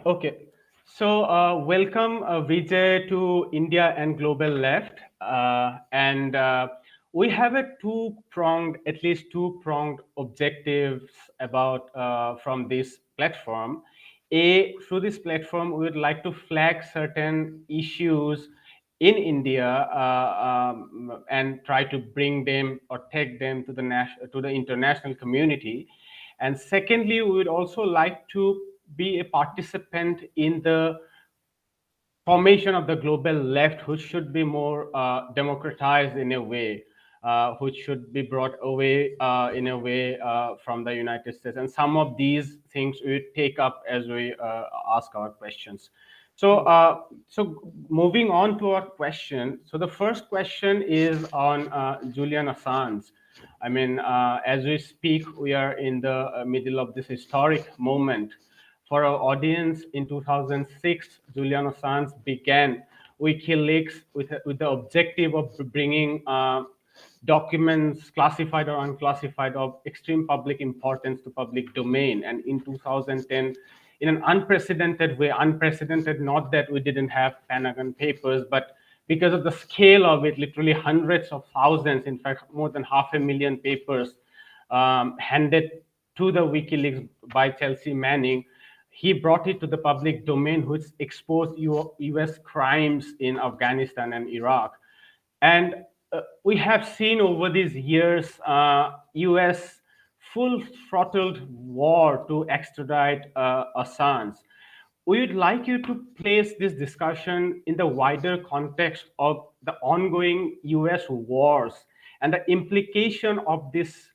Okay. So, welcome, Vijay, to India and Global Left. And we have a two-pronged, at least two-pronged objectives about from this platform. Through this platform, we would like to flag certain issues in India and try to bring them or take them to the international community. And secondly, we would also like to be a participant in the formation of the global left, which should be more democratized in a way, which should be brought away in a way from the United States. And some of these things we take up as we ask our questions. So moving on to our question. So the first question is on Julian Assange. I mean, as we speak, we are in the middle of this historic moment. For our audience, in 2006, Julian Assange began WikiLeaks with the objective of bringing documents, classified or unclassified, of extreme public importance to public domain. And in 2010, in an unprecedented way, unprecedented not that we didn't have Pentagon Papers, but because of the scale of it, literally hundreds of thousands, in fact, more than 500,000 papers handed to the WikiLeaks by Chelsea Manning. He brought it to the public domain, which exposed US crimes in Afghanistan and Iraq. And we have seen over these years US full throttled war to extradite Assange. We would like you to place this discussion in the wider context of the ongoing US wars and the implication of this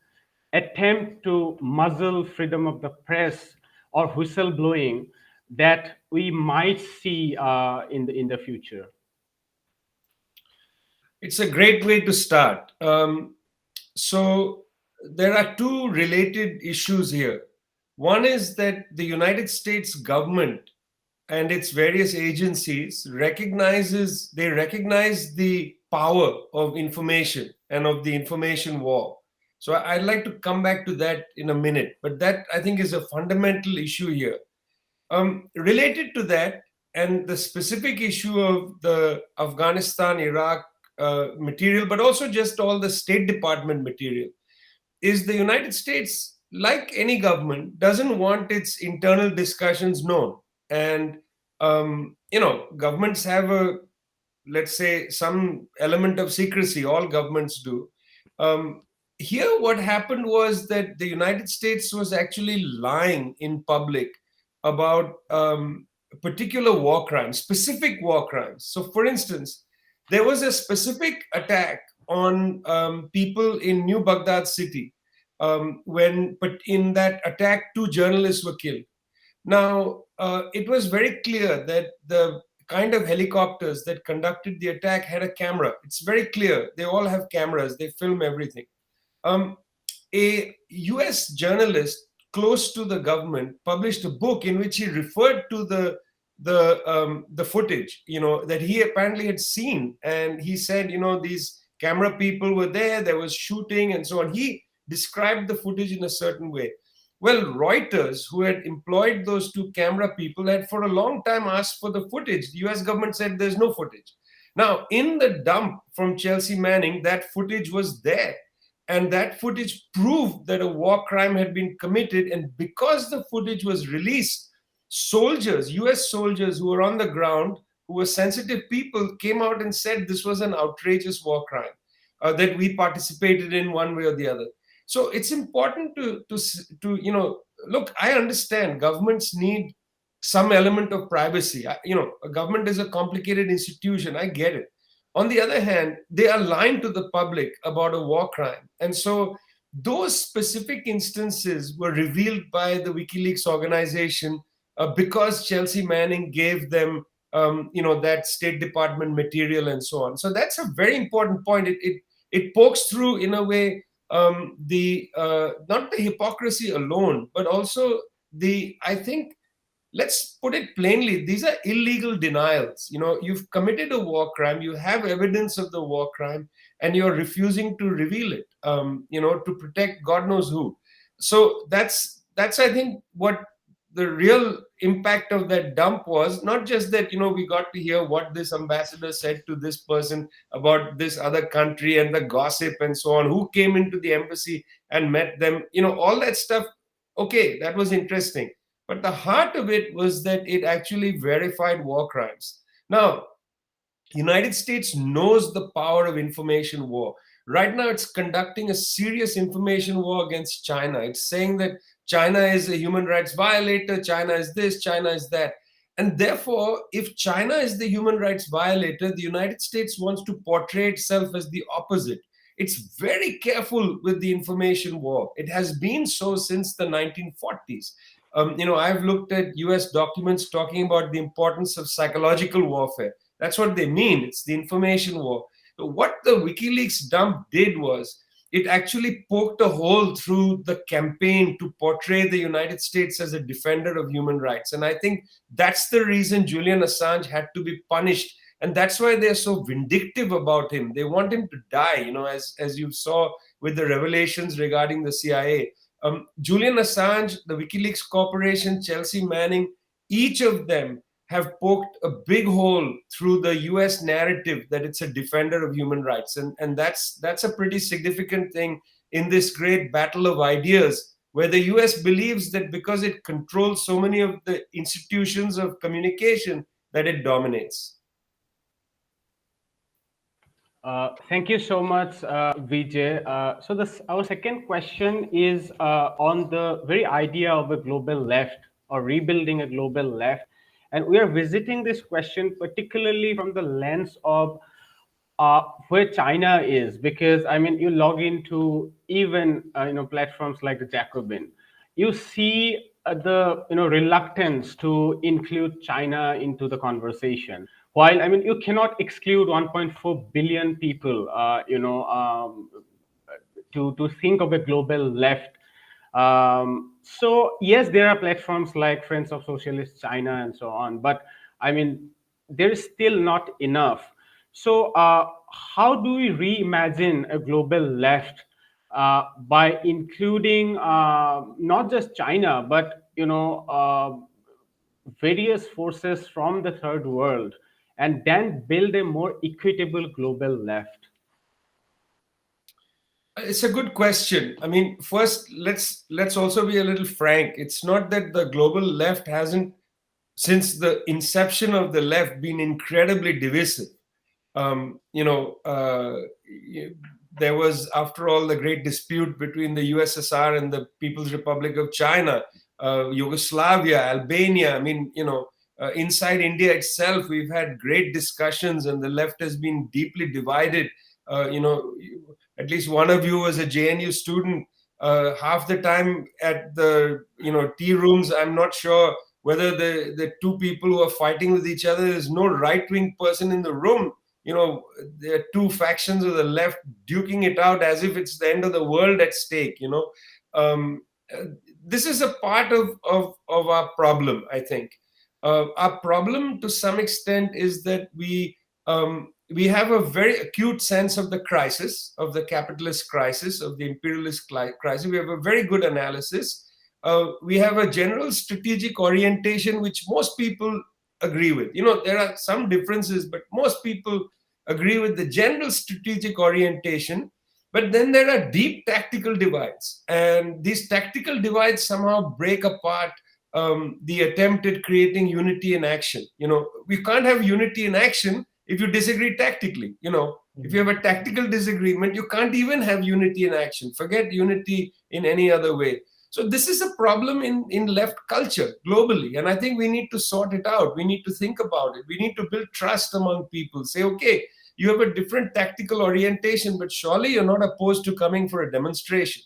attempt to muzzle freedom of the press or whistleblowing that we might see in the future. It's a great way to start. So, there are two related issues here. One is that the United States government and its various agencies recognize the power of information and of the information war. So I'd like to come back to that in a minute, but that I think is a fundamental issue here. Related to that, and the specific issue of the Afghanistan, Iraq material, but also just all the State Department material, is the United States, like any government, doesn't want its internal discussions known. And, governments have let's say, some element of secrecy. All governments do. Um, Here, what happened was that the United States was actually lying in public about particular war crimes, specific war crimes. So, for instance, there was a specific attack on people in New Baghdad city. But in that attack, two journalists were killed. Now, it was very clear that the kind of helicopters that conducted the attack had a camera. It's very clear. They all have cameras, they film everything. Um, a US journalist close to the government published a book in which he referred to the footage, that he apparently had seen, and he said, these camera people were there was shooting and so on. He described the footage in a certain way. Well, Reuters, who had employed those two camera people, had for a long time asked for the footage. The US government said there's no footage. Now, in the dump from Chelsea Manning, that footage was there. And that footage proved that a war crime had been committed. And because the footage was released, soldiers, US soldiers who were on the ground, who were sensitive people, came out and said this was an outrageous war crime that we participated in one way or the other. So it's important to look. I understand governments need some element of privacy. A government is a complicated institution. I get it. On the other hand, they are lying to the public about a war crime. And so those specific instances were revealed by the WikiLeaks organization because Chelsea Manning gave them, that State Department material and so on. So that's a very important point. It pokes through, in a way, the not the hypocrisy alone, but also I think, let's put it plainly, these are illegal denials. You've committed a war crime, you have evidence of the war crime, and you're refusing to reveal it, to protect God knows who. So that's I think what the real impact of that dump was not just that, we got to hear what this ambassador said to this person about this other country and the gossip and so on, who came into the embassy and met them, all that stuff. Okay, that was interesting. But the heart of it was that it actually verified war crimes. Now, United States knows the power of information war. Right now, it's conducting a serious information war against China. It's saying that China is a human rights violator, China is this, China is that. And therefore, if China is the human rights violator, the United States wants to portray itself as the opposite. It's very careful with the information war. It has been so since the 1940s. I've looked at US documents talking about the importance of psychological warfare. That's what they mean. It's the information war. What the WikiLeaks dump did was it actually poked a hole through the campaign to portray the United States as a defender of human rights. And I think that's the reason Julian Assange had to be punished. And that's why they're so vindictive about him. They want him to die, as you saw with the revelations regarding the CIA. Julian Assange, the WikiLeaks Corporation, Chelsea Manning, each of them have poked a big hole through the US narrative that it's a defender of human rights. And that's a pretty significant thing in this great battle of ideas, where the US believes that because it controls so many of the institutions of communication, that it dominates. Thank you so much, Vijay. So our second question is on the very idea of a global left or rebuilding a global left. And we are visiting this question particularly from the lens of where China is, because I mean, you log into even platforms like the Jacobin, you see the reluctance to include China into the conversation. While I mean, you cannot exclude 1.4 billion people, to think of a global left. So yes, there are platforms like Friends of Socialist China and so on, but I mean, there is still not enough. So how do we reimagine a global left by including not just China, but various forces from the third world, and then build a more equitable global left? It's a good question. I mean, first, let's also be a little frank. It's not that the global left hasn't, since the inception of the left, been incredibly divisive. There was, after all, the great dispute between the USSR and the People's Republic of China, Yugoslavia, Albania. I mean, inside India itself, we've had great discussions, and the left has been deeply divided. At least one of you was a JNU student. Half the time at the tea rooms, I'm not sure whether the two people who are fighting with each other, there's no right-wing person in the room. There are two factions of the left duking it out as if it's the end of the world at stake. This is a part of our problem, I think. Our problem, to some extent, is that we have a very acute sense of the crisis, of the capitalist crisis, of the imperialist crisis. We have a very good analysis. We have a general strategic orientation, which most people agree with. There are some differences, but most people agree with the general strategic orientation. But then there are deep tactical divides. And these tactical divides somehow break apart the attempt at creating unity in action. We can't have unity in action if you disagree tactically. If you have a tactical disagreement, you can't even have unity in action. Forget unity in any other way. So this is a problem in left culture globally. And I think we need to sort it out. We need to think about it. We need to build trust among people. Say, okay, you have a different tactical orientation, but surely you're not opposed to coming for a demonstration,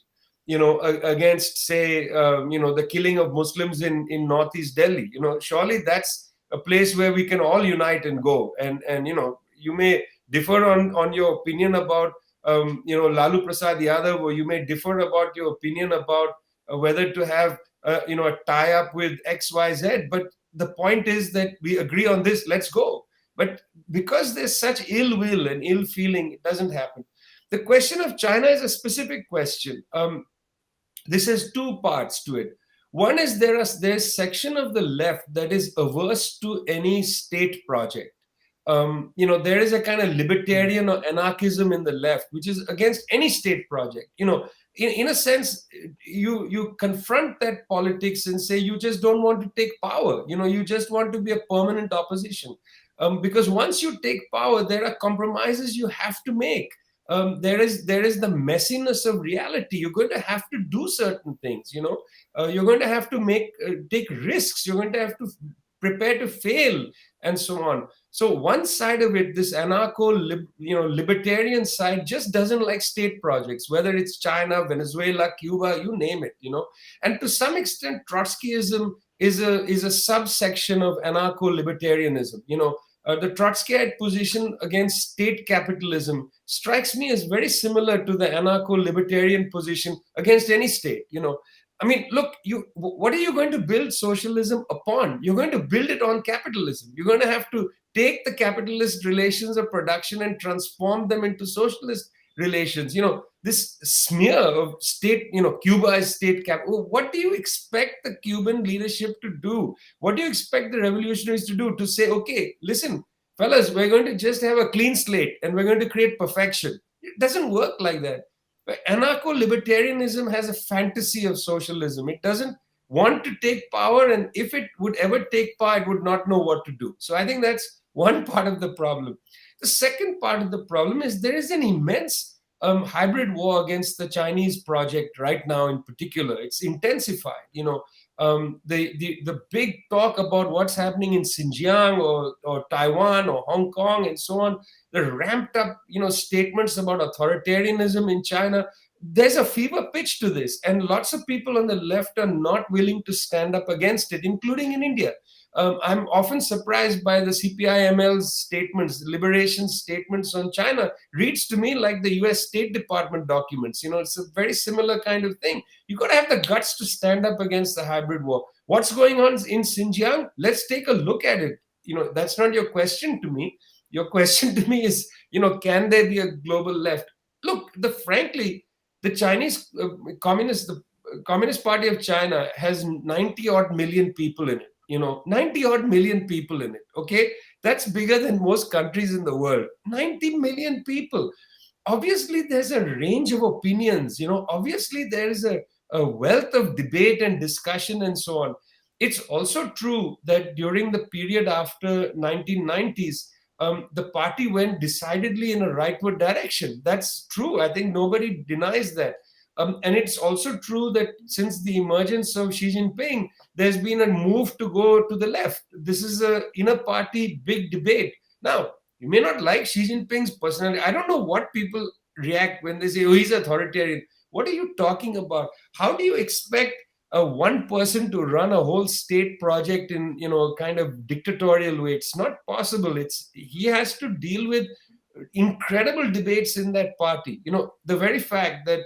against, say, the killing of Muslims in Northeast Delhi. Surely that's a place where we can all unite and go. And you may differ on your opinion about, Lalu Prasad Yadav, or you may differ about your opinion about whether to have, a tie-up with XYZ. But the point is that we agree on this, let's go. But because there's such ill will and ill feeling, it doesn't happen. The question of China is a specific question. This has two parts to it. One is there's section of the left that is averse to any state project. There is a kind of libertarian or anarchism in the left, which is against any state project. In a sense, you confront that politics and say you just don't want to take power. You just want to be a permanent opposition. Because once you take power, there are compromises you have to make. There is the messiness of reality. You're going to have to do certain things. You're going to have to take risks. You're going to have to prepare to fail, and so on. So one side of it, this libertarian side, just doesn't like state projects, whether it's China, Venezuela, Cuba, you name it. And to some extent, Trotskyism is a subsection of anarcho-libertarianism. The Trotskyite position against state capitalism strikes me as very similar to the anarcho-libertarian position against any state. I mean, look, what are you going to build socialism upon? You're going to build it on capitalism. You're going to have to take the capitalist relations of production and transform them into socialist relations. This smear of state, Cuba is state cap. What do you expect the Cuban leadership to do? What do you expect the revolutionaries to do? To say, okay, listen, fellas, we're going to just have a clean slate and we're going to create perfection. It doesn't work like that. Anarcho-libertarianism has a fantasy of socialism. It doesn't want to take power, and if it would ever take power, it would not know what to do. So I think that's one part of the problem. The second part of the problem is there is an immense hybrid war against the Chinese project right now. In particular, it's intensified. The big talk about what's happening in Xinjiang or Taiwan or Hong Kong and so on, the ramped up statements about authoritarianism in China. There's a fever pitch to this, and lots of people on the left are not willing to stand up against it, including in India. I'm often surprised by the CPI-ML's statements, liberation statements on China. Reads to me like the US State Department documents. It's a very similar kind of thing. You got to have the guts to stand up against the hybrid war. What's going on in Xinjiang? Let's take a look at it. That's not your question to me. Your question to me is, can there be a global left? Look, frankly, the Chinese the Communist Party of China has 90 odd million people in it. 90 odd million people in it. Okay, that's bigger than most countries in the world. 90 million people. Obviously, there's a range of opinions. Obviously, there is a wealth of debate and discussion and so on. It's also true that during the period after 1990s, the party went decidedly in a rightward direction. That's true. I think nobody denies that. And it's also true that since the emergence of Xi Jinping, there's been a move to go to the left. This is a inner party big debate. Now, you may not like Xi Jinping's personality. I don't know what people react when they say, oh, he's authoritarian. What are you talking about? How do you expect one person to run a whole state project in kind of dictatorial way? It's not possible. He has to deal with incredible debates in that party. The very fact that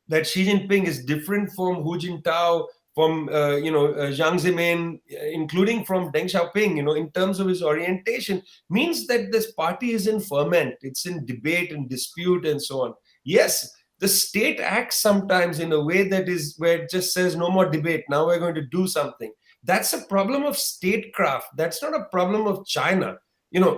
that Xi Jinping is different from Hu Jintao, from Jiang Zemin, including from Deng Xiaoping, in terms of his orientation, means that this party is in ferment. It's in debate and dispute and so on. Yes, the state acts sometimes in a way that is where it just says no more debate. Now we're going to do something. That's a problem of statecraft. That's not a problem of China.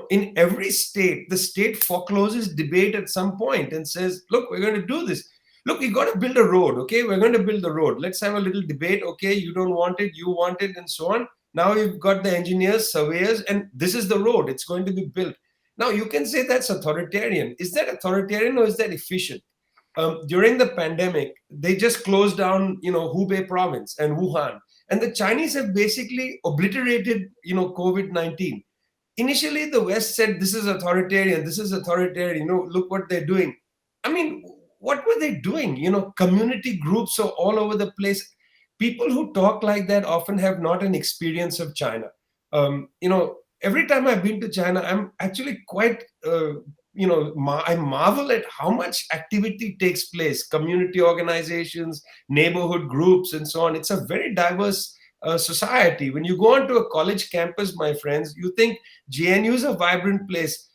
In every state, the state forecloses debate at some point and says, look, we're going to do this. Look, we got to build a road. Okay, we're going to build the road. Let's have a little debate. Okay, you don't want it, you want it, and so on. Now you've got the engineers, surveyors, and this is the road. It's going to be built. Now you can say that's authoritarian. Is that authoritarian or is that efficient? During the pandemic, they just closed down, Hubei province and Wuhan. And the Chinese have basically obliterated, COVID-19. Initially, the West said, this is authoritarian, look what they're doing. I mean, what were they doing? Community groups are all over the place. People who talk like that often have not an experience of China. Every time I've been to China, I'm actually quite, I marvel at how much activity takes place, community organizations, neighborhood groups, and so on. It's a very diverse society. When you go onto a college campus, my friends, you think JNU is a vibrant place.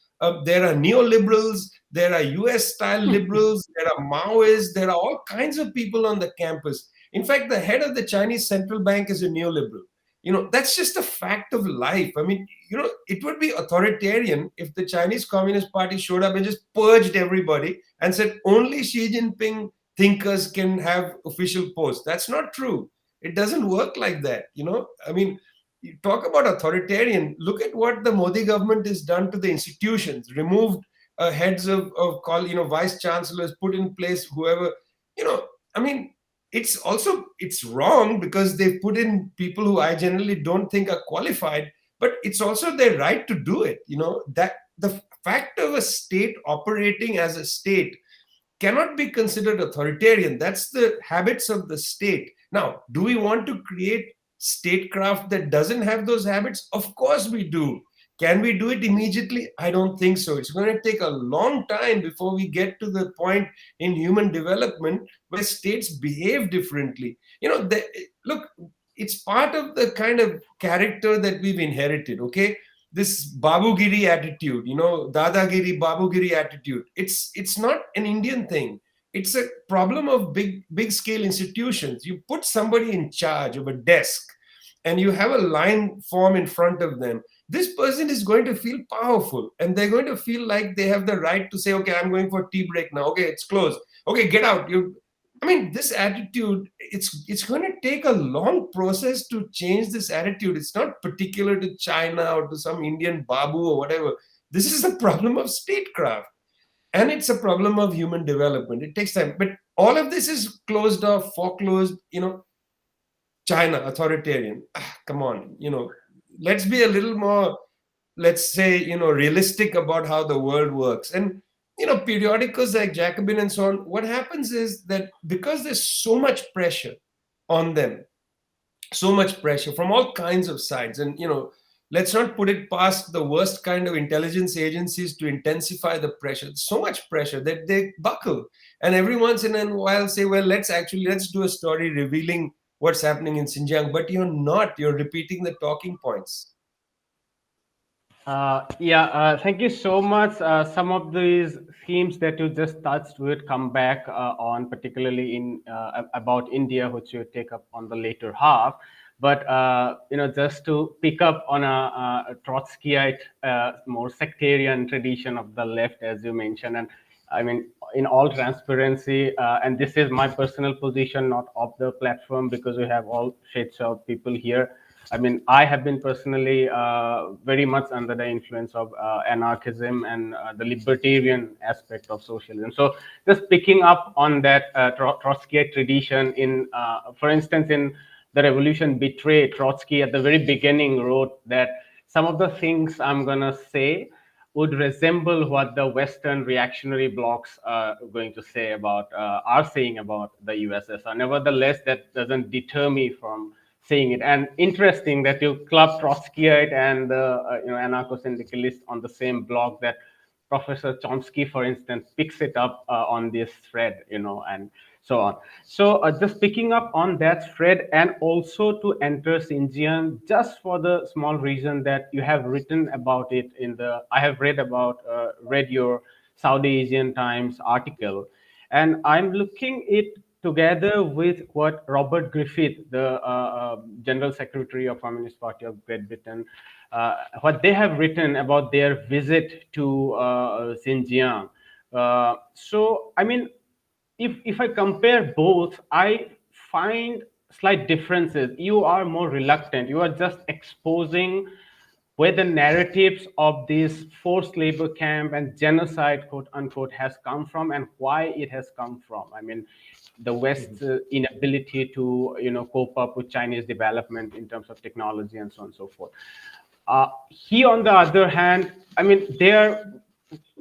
There are neoliberals, there are US-style liberals, there are Maoists, there are all kinds of people on the campus. In fact, the head of the Chinese central bank is a neoliberal. That's just a fact of life. I mean, it would be authoritarian if the Chinese Communist Party showed up and just purged everybody and said only Xi Jinping thinkers can have official posts. That's not true. It doesn't work like that. I mean, you talk about authoritarian. Look at what the Modi government has done to the institutions, removed heads of call, vice chancellors, put in place whoever, you know, I mean, it's wrong because they've put in people who I generally don't think are qualified, but it's also their right to do it. That the fact of a state operating as a state cannot be considered authoritarian. That's the habits of the state. Now, do we want to create statecraft that doesn't have those habits? Of course we do. Can we do it immediately? I don't think so. It's going to take a long time before we get to the point in human development where states behave differently. Look, it's part of the kind of character that we've inherited, okay? This Babugiri attitude, Dadagiri, Babugiri attitude. It's not an Indian thing. It's a problem of big scale institutions. You put somebody in charge of a desk and you have a line form in front of them. This person is going to feel powerful and they're going to feel like they have the right to say, okay, I'm going for tea break now. Okay, it's closed. Okay, get out. This attitude, it's going to take a long process to change this attitude. It's not particular to China or to some Indian Babu or whatever. This is a problem of statecraft. And it's a problem of human development. It takes time. But all of this is closed off, foreclosed, China, authoritarian. Come on, let's be a little more, let's say, realistic about how the world works. And, periodicals like Jacobin and so on, what happens is that because there's so much pressure on them, so much pressure from all kinds of sides, and, let's not put it past the worst kind of intelligence agencies to intensify the pressure. So much pressure that they buckle. And every once in a while say, well, let's do a story revealing what's happening in Xinjiang. But you're repeating the talking points. Thank you so much. Some of these themes that you just touched would come back on, particularly in about India, which you take up on the later half. But just to pick up on a Trotskyite, more sectarian tradition of the left, as you mentioned, and I mean, in all transparency, and this is my personal position, not of the platform, because we have all shades of people here. I mean, I have been personally very much under the influence of anarchism and the libertarian aspect of socialism. So just picking up on that Trotskyite tradition for instance, in The Revolution Betrayed, Trotsky at the very beginning wrote that some of the things I'm going to say would resemble what the Western reactionary blocs are going to say are saying about the USSR. Nevertheless, that doesn't deter me from saying it. And interesting that you club Trotskyite and the anarcho-syndicalist on the same blog, that Professor Chomsky, for instance, picks it up on this thread, and so on. So just picking up on that thread, and also to enter Xinjiang, just for the small reason that you have written about it I have read your Saudi Asian Times article, and I'm looking it together with what Robert Griffith, the General Secretary of Communist Party of Great Britain, what they have written about their visit to Xinjiang. So, I mean, if I compare both, I find slight differences. You are more reluctant. You are just exposing where the narratives of this forced labor camp and genocide, quote unquote, has come from and why it has come from. I mean, the West's inability to cope up with Chinese development in terms of technology and so on and so forth. He, on the other hand, I mean, they are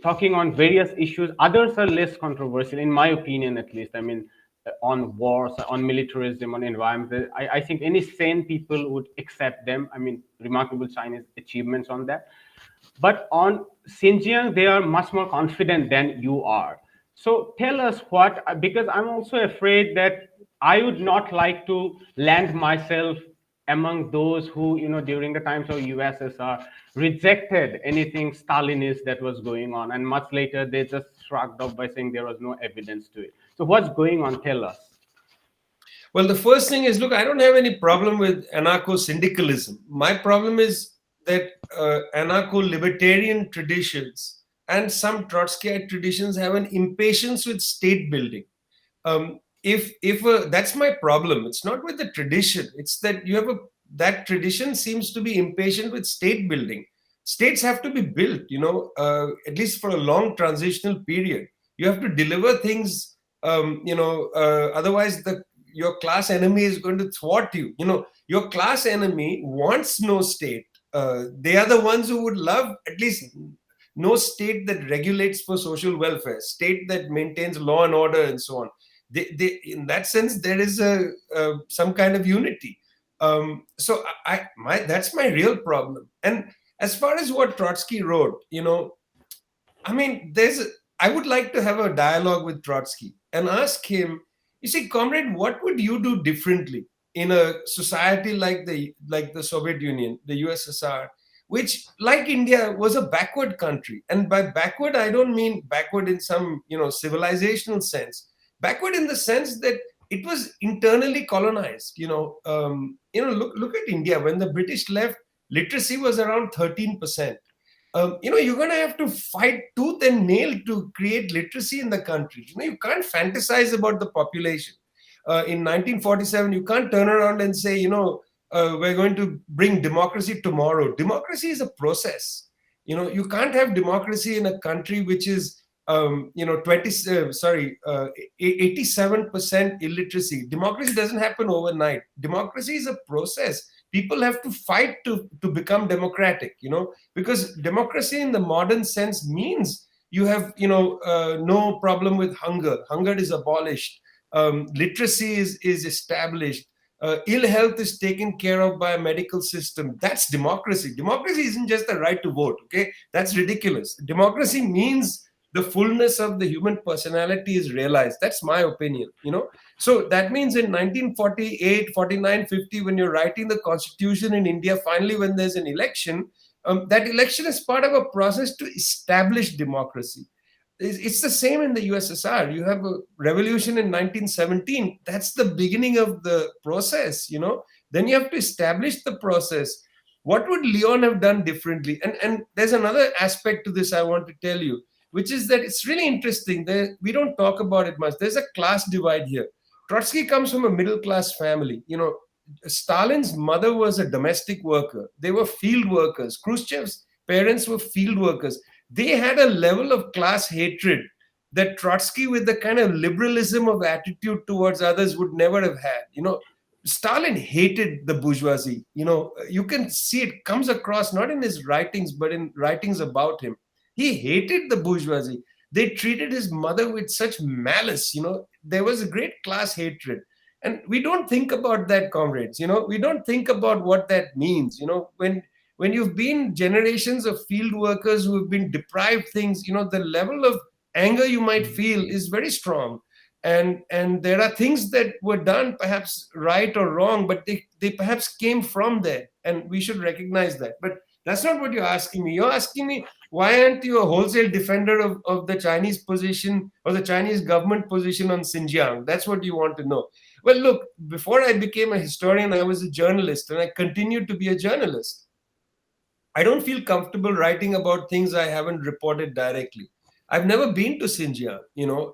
talking on various issues. Others are less controversial, in my opinion, at least. I mean, on wars, on militarism, on environment. I think any sane people would accept them. I mean, remarkable Chinese achievements on that. But on Xinjiang, they are much more confident than you are. So tell us because I'm also afraid that I would not like to land myself among those who, during the times of USSR, rejected anything Stalinist that was going on. And much later, they just shrugged off by saying there was no evidence to it. So what's going on? Tell us. Well, the first thing is, look, I don't have any problem with anarcho-syndicalism. My problem is that anarcho-libertarian traditions and some Trotskyite traditions have an impatience with state building. If That's my problem. It's not with the tradition. It's that that tradition seems to be impatient with state building. States have to be built, at least for a long transitional period. You have to deliver things. Otherwise your class enemy is going to thwart you. Your class enemy wants no state. They are the ones who would love at least no state that regulates for social welfare, state that maintains law and order and so on. They in that sense there is some kind of unity. So that's my real problem. And as far as what Trotsky wrote, I mean, I would like to have a dialogue with Trotsky and ask him, you see, comrade, what would you do differently in a society like the Soviet Union, the USSR, which, like India, was a backward country? And by backward, I don't mean backward in some civilizational sense. Backward in the sense that it was internally colonized. Look at India. When the British left, literacy was around 13%. You're going to have to fight tooth and nail to create literacy in the country. You can't fantasize about the population. In 1947, you can't turn around and say, we're going to bring democracy tomorrow. Democracy is a process. You can't have democracy in a country which is 87% illiteracy. Democracy doesn't happen overnight. Democracy is a process. People have to fight to become democratic, because democracy in the modern sense means you have, no problem with hunger. Hunger is abolished. Literacy is established. Ill health is taken care of by a medical system. That's democracy. Democracy isn't just the right to vote. Okay, that's ridiculous. Democracy means the fullness of the human personality is realized. That's my opinion. So that means in 1948, 49, 50, when you're writing the constitution in India, finally when there's an election, that election is part of a process to establish democracy. It's the same in the USSR. You have a revolution in 1917. That's the beginning of the process. Then you have to establish the process. What would Leon have done differently? And there's another aspect to this I want to tell you, which is that it's really interesting. We don't talk about it much. There's a class divide here. Trotsky comes from a middle class family. Stalin's mother was a domestic worker. They were field workers. Khrushchev's parents were field workers. They had a level of class hatred that Trotsky, with the kind of liberalism of attitude towards others, would never have had. Stalin hated the bourgeoisie. You can see it comes across not in his writings, but in writings about him. He hated the bourgeoisie. They treated his mother with such malice. There was a great class hatred. And we don't think about that, comrades. We don't think about what that means. When you've been generations of field workers who have been deprived things, the level of anger you might feel is very strong. And there are things that were done perhaps right or wrong, but they perhaps came from there. And we should recognize that. But that's not what you're asking me. You're asking me, why aren't you a wholesale defender of the Chinese position or the Chinese government position on Xinjiang? That's what you want to know. Well, look, before I became a historian, I was a journalist, and I continued to be a journalist. I don't feel comfortable writing about things I haven't reported directly. I've never been to Xinjiang,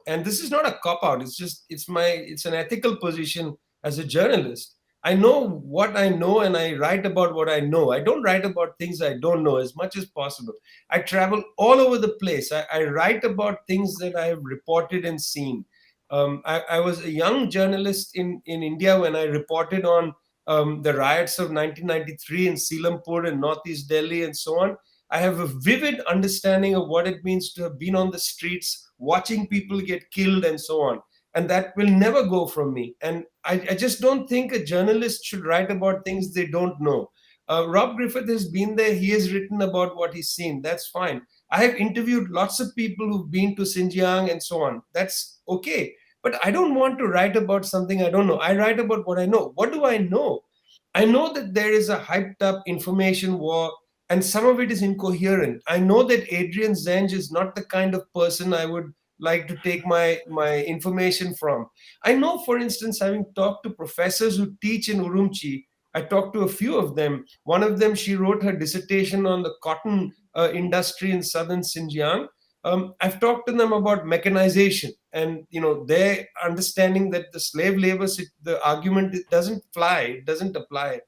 and this is not a cop-out. It's an ethical position as a journalist. I know what I know, and I write about what I know. I don't write about things I don't know as much as possible. I travel all over the place. I write about things that I have reported and seen. I was a young journalist in India when I reported on the riots of 1993 in Selampur and Northeast Delhi and so on. I have a vivid understanding of what it means to have been on the streets, watching people get killed and so on. And that will never go from me. And I just don't think a journalist should write about things they don't know. Rob Griffith has been there. He has written about what he's seen. That's fine. I have interviewed lots of people who've been to Xinjiang and so on. That's okay. But I don't want to write about something I don't know. I write about what I know. What do I know? I know that there is a hyped up information war, and some of it is incoherent. I know that Adrian Zenj is not the kind of person I would like to take my information from. I know, for instance, having talked to professors who teach in Urumqi, I talked to a few of them. One of them, she wrote her dissertation on the cotton industry in southern Xinjiang. I've talked to them about mechanization, and their understanding that the slave labor, the argument, it doesn't fly, it doesn't apply.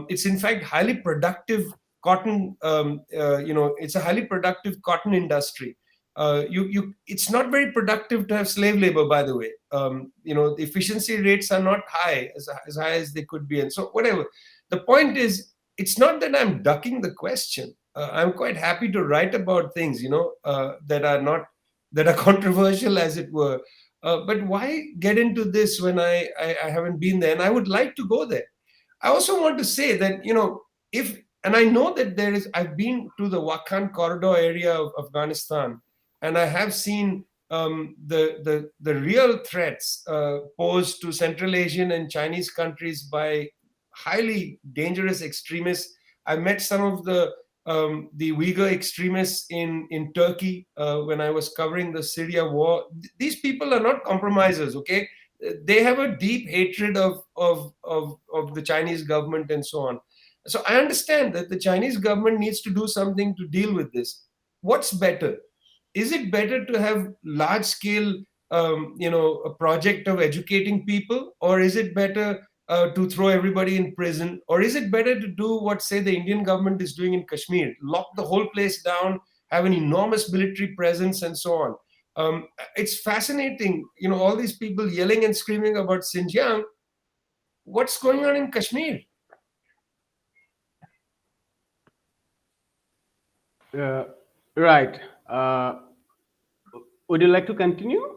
It's in fact highly productive cotton. It's a highly productive cotton industry. It's not very productive to have slave labor, by the way. The efficiency rates are not high, as high as they could be, and so whatever. The point is, it's not that I'm ducking the question. I'm quite happy to write about things, that are not that are controversial, as it were. But why get into this when I haven't been there, and I would like to go there. I also want to say that, if, and I know that I've been to the Wakhan corridor area of Afghanistan, and I have seen the real threats posed to Central Asian and Chinese countries by highly dangerous extremists. I met some of the Uyghur extremists in Turkey when I was covering the Syria war. These people are not compromisers, okay? They have a deep hatred of the Chinese government and so on. So I understand that the Chinese government needs to do something to deal with this. What's better? Is it better to have large scale, a project of educating people, or is it better to throw everybody in prison, or is it better to do what, say, the Indian government is doing in Kashmir, lock the whole place down, have an enormous military presence, and so on? It's fascinating, all these people yelling and screaming about Xinjiang. What's going on in Kashmir? Right. Would you like to continue?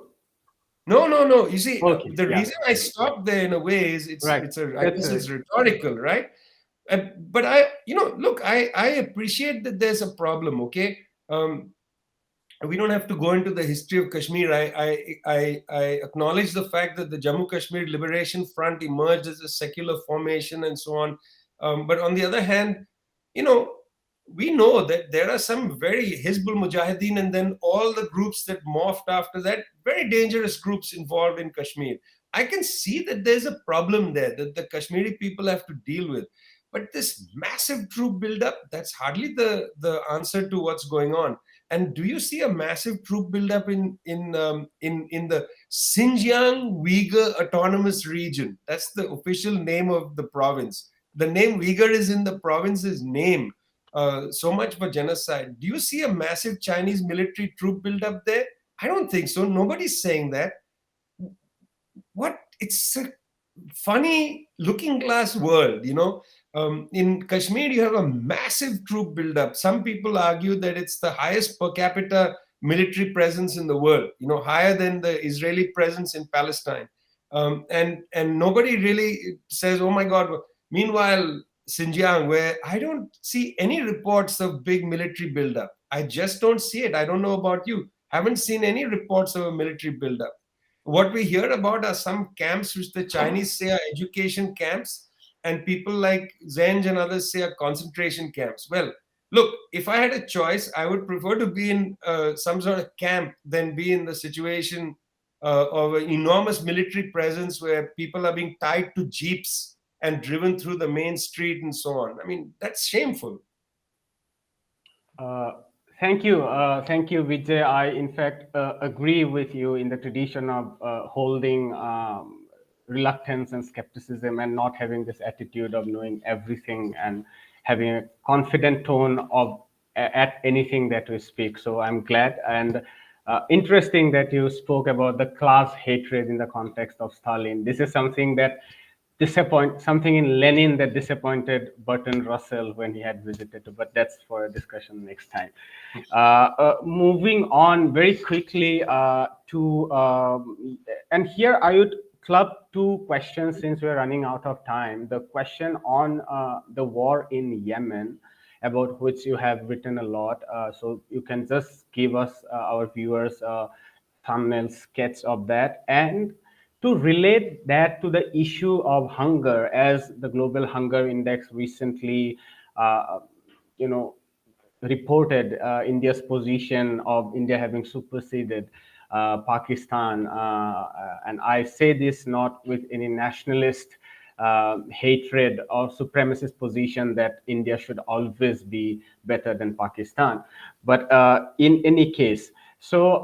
No. You see, Okay. the Yeah. reason I stopped there in a way is Right. I That's guess it's rhetorical, right? But look, I appreciate that there's a problem. Okay, we don't have to go into the history of Kashmir. I acknowledge the fact that the Jammu Kashmir Liberation Front emerged as a secular formation and so on. But on the other hand, you know, we know that there are some very Hizbul Mujahideen and then all the groups that morphed after that, very dangerous groups involved in Kashmir. I can see that there's a problem there that the Kashmiri people have to deal with. But this massive troop buildup, that's hardly the answer to what's going on. And do you see a massive troop buildup in the Xinjiang Uyghur Autonomous Region? That's the official name of the province. The name Uyghur is in the province's name. So much for genocide. Do you see a massive Chinese military troop buildup there? I don't think so. Nobody's saying that. What? It's a funny looking glass world, in Kashmir, you have a massive troop buildup. Some people argue that it's the highest per capita military presence in the world, higher than the Israeli presence in Palestine. And nobody really says, oh my God. Meanwhile, Xinjiang, where I don't see any reports of big military buildup. I just don't see it. I don't know about you. Haven't seen any reports of a military buildup. What we hear about are some camps which the Chinese say are education camps, and people like Zenj and others say are concentration camps. Well, look, if I had a choice, I would prefer to be in some sort of camp than be in the situation of an enormous military presence where people are being tied to jeeps and driven through the main street and so on. I mean, that's shameful. Uh, thank you, Vijay. I in fact agree with you in the tradition of holding reluctance and skepticism, and not having this attitude of knowing everything and having a confident tone of at anything that we speak. So I'm glad, and interesting that you spoke about the class hatred in the context of Stalin. This is something that something in Lenin that disappointed Bertrand Russell when he had visited, but that's for a discussion next time. Moving on very quickly and here I would club two questions since we're running out of time. The question on the war in Yemen, about which you have written a lot. So you can just give us, our viewers, a thumbnail sketch of that, and to relate that to the issue of hunger, as the global hunger index recently, you know, reported India's position of India having superseded Pakistan. And I say this not with any nationalist hatred or supremacist position that India should always be better than Pakistan. But in any case, so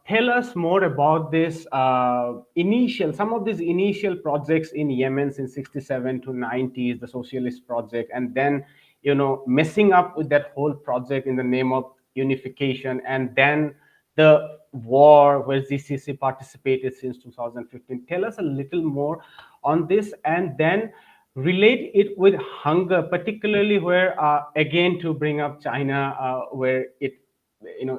tell us more about this some of these initial projects in Yemen since 67 to 90s, the socialist project, and then, messing up with that whole project in the name of unification, and then the war where GCC participated since 2015. Tell us a little more on this, and then relate it with hunger, particularly where, again, to bring up China, where it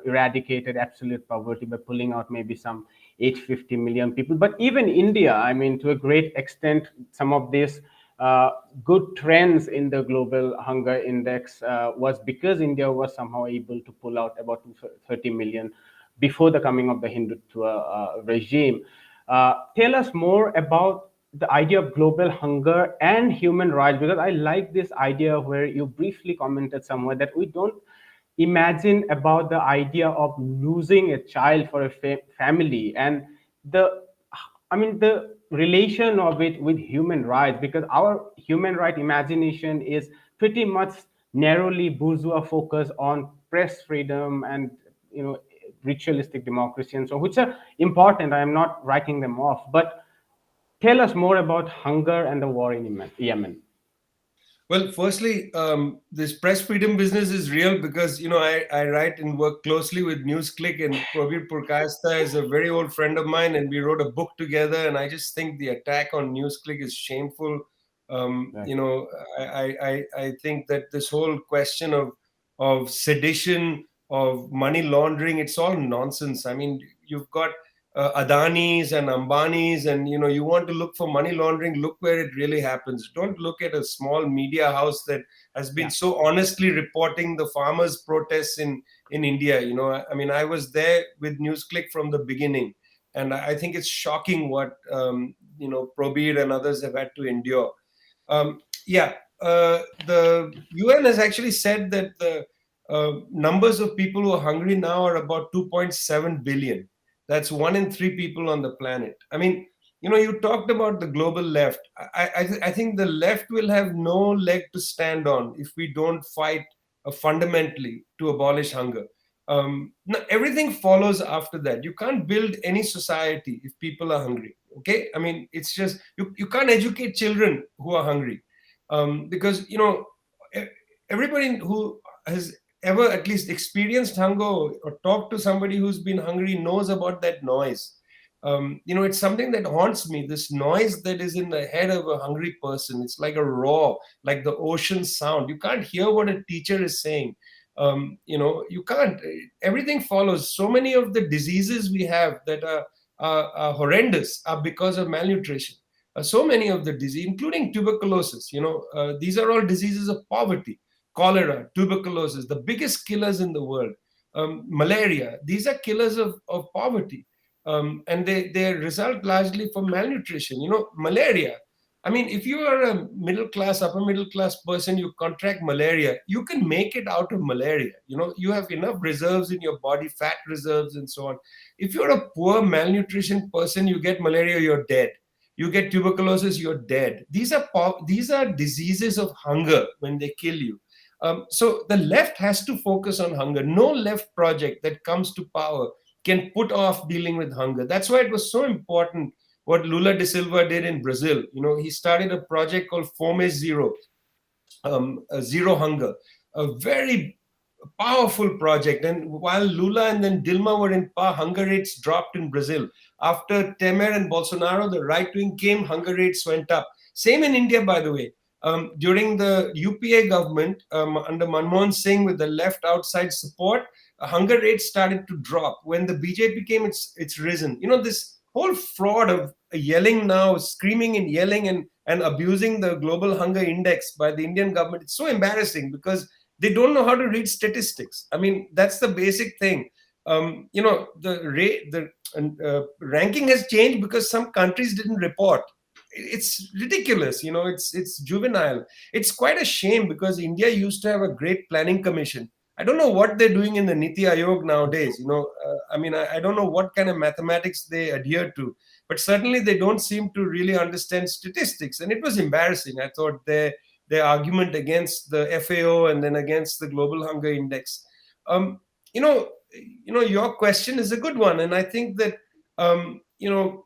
eradicated absolute poverty by pulling out maybe some 850 million people. But even India, I mean, to a great extent, some of these good trends in the global hunger index was because India was somehow able to pull out about 30 million before the coming of the Hindutva regime. Tell us more about the idea of global hunger and human rights, because I like this idea where you briefly commented somewhere that we don't imagine about the idea of losing a child for a family, and the the relation of it with human rights, because our human right imagination is pretty much narrowly bourgeois focused on press freedom and ritualistic democracy, and so, which are important. I am not writing them off, but tell us more about hunger and the war in Yemen. Well, firstly, this press freedom business is real because I write and work closely with NewsClick, and Prabir Purkasta is a very old friend of mine, and we wrote a book together. And I just think the attack on NewsClick is shameful. Right. I think that this whole question of sedition, of money laundering, it's all nonsense. I mean, you've got Adanis and Ambanis, and you want to look for money laundering, look where it really happens. Don't look at a small media house that has been Yeah. so honestly reporting the farmers' protests in India. I mean, I was there with NewsClick from the beginning, and I think it's shocking what Probir and others have had to endure. Yeah, the UN has actually said that the numbers of people who are hungry now are about 2.7 billion. That's 1 in 3 people on the planet. I mean, you talked about the global left. I think the left will have no leg to stand on if we don't fight fundamentally to abolish hunger. Now, everything follows after that. You can't build any society if people are hungry. Okay, I mean, it's just you can't educate children who are hungry, because everybody who has ever at least experienced hunger or talked to somebody who's been hungry knows about that noise. It's something that haunts me, this noise that is in the head of a hungry person. It's like a roar, like the ocean sound. You can't hear what a teacher is saying. You can't. Everything follows. So many of the diseases we have that are horrendous are because of malnutrition. So many of the disease, including tuberculosis, these are all diseases of poverty. Cholera, tuberculosis, the biggest killers in the world. Malaria, these are killers of poverty. And they result largely from malnutrition. Malaria, I mean, if you are a middle class, upper middle class person, you contract malaria, you can make it out of malaria. You have enough reserves in your body, fat reserves and so on. If you're a poor malnutrition person, you get malaria, you're dead. You get tuberculosis, you're dead. These are diseases of hunger when they kill you. So the left has to focus on hunger. No left project that comes to power can put off dealing with hunger. That's why it was so important what Lula da Silva did in Brazil. He started a project called Fome Zero, Zero Hunger, a very powerful project. And while Lula and then Dilma were in power, hunger rates dropped in Brazil. After Temer and Bolsonaro, the right wing came, hunger rates went up. Same in India, by the way. During the UPA government, under Manmohan Singh, with the left outside support, hunger rates started to drop. When the BJP came, it's risen. This whole fraud of yelling now, screaming and yelling and abusing the global hunger index by the Indian government, it's so embarrassing because they don't know how to read statistics. I mean, that's the basic thing. The ranking has changed because some countries didn't report. It's ridiculous. It's juvenile. It's quite a shame because India used to have a great planning commission. I don't know what they're doing in the Niti Ayog nowadays. I mean, I don't know what kind of mathematics they adhere to, but certainly they don't seem to really understand statistics. And it was embarrassing. I thought their argument against the FAO and then against the Global Hunger Index. Um, you know, your question is a good one, and I think that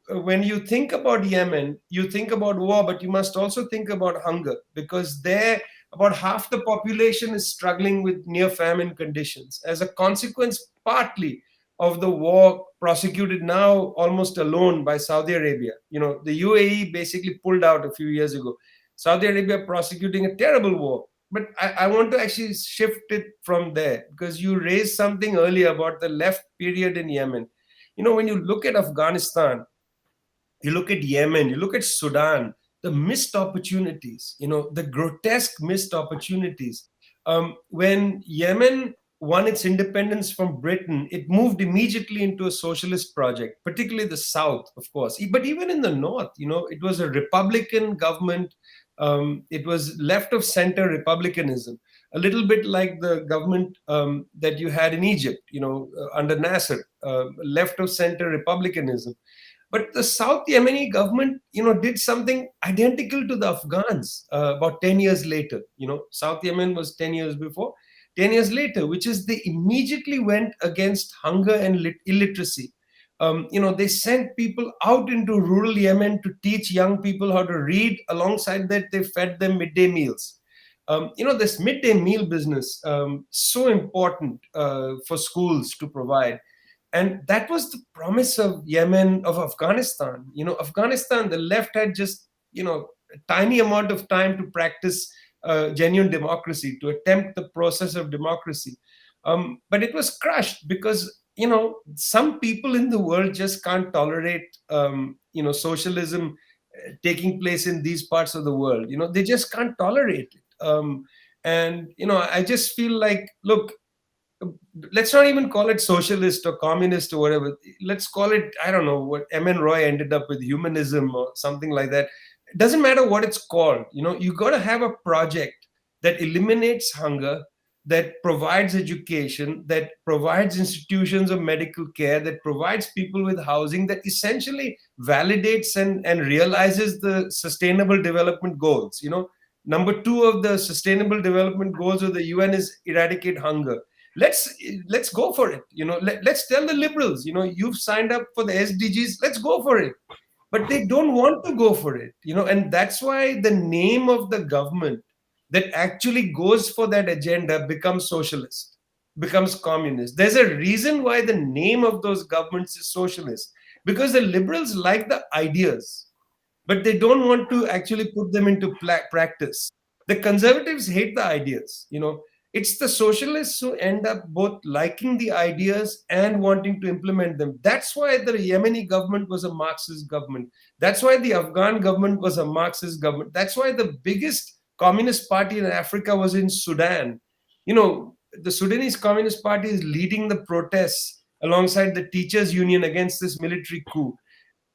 when you think about Yemen, you think about war, but you must also think about hunger, because there about half the population is struggling with near famine conditions as a consequence, partly of the war prosecuted now almost alone by Saudi Arabia. The UAE basically pulled out a few years ago. Saudi Arabia prosecuting a terrible war. But I want to actually shift it from there, because you raised something earlier about the left period in Yemen. When you look at Afghanistan, you look at Yemen, you look at Sudan, the missed opportunities, the grotesque missed opportunities. When Yemen won its independence from Britain, it moved immediately into a socialist project, particularly the South, of course. But even in the North, it was a Republican government. It was left of center republicanism, a little bit like the government that you had in Egypt, under Nasser, left of center republicanism. But the South Yemeni government, did something identical to the Afghans about 10 years later. South Yemen was 10 years before, 10 years later, which is they immediately went against hunger and illiteracy. They sent people out into rural Yemen to teach young people how to read. Alongside that, they fed them midday meals. This midday meal business, so important for schools to provide. And that was the promise of Yemen, of Afghanistan. Afghanistan, the left had just a tiny amount of time to practice genuine democracy, to attempt the process of democracy. But it was crushed because some people in the world just can't tolerate socialism taking place in these parts of the world. They just can't tolerate it. And I just feel like, look, let's not even call it socialist or communist or whatever. Let's call it, I don't know, what M.N. Roy ended up with, humanism or something like that. It doesn't matter what it's called. You got to have a project that eliminates hunger, that provides education, that provides institutions of medical care, that provides people with housing, that essentially validates and realizes the sustainable development goals. Number 2 of the sustainable development goals of the UN is eradicate hunger. Let's go for it. Let's tell the liberals, you've signed up for the SDGs, let's go for it. But they don't want to go for it, and that's why the name of the government that actually goes for that agenda becomes socialist, becomes communist. There's a reason why the name of those governments is socialist, because the liberals like the ideas, but they don't want to actually put them into practice. The conservatives hate the ideas. It's the socialists who end up both liking the ideas and wanting to implement them. That's why the Yemeni government was a Marxist government. That's why the Afghan government was a Marxist government. That's why the biggest communist party in Africa was in Sudan. The Sudanese Communist Party is leading the protests alongside the teachers union against this military coup.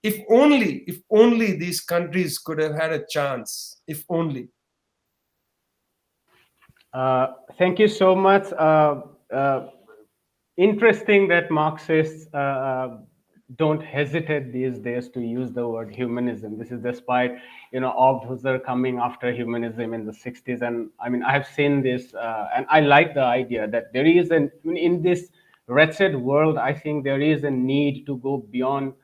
If only these countries could have had a chance. If only. Thank you so much. Interesting that Marxists don't hesitate these days to use the word humanism. This is despite, Althusser coming after humanism in the 60s. And I mean, I have seen this, and I like the idea that there is in this wretched world, I think there is a need to go beyond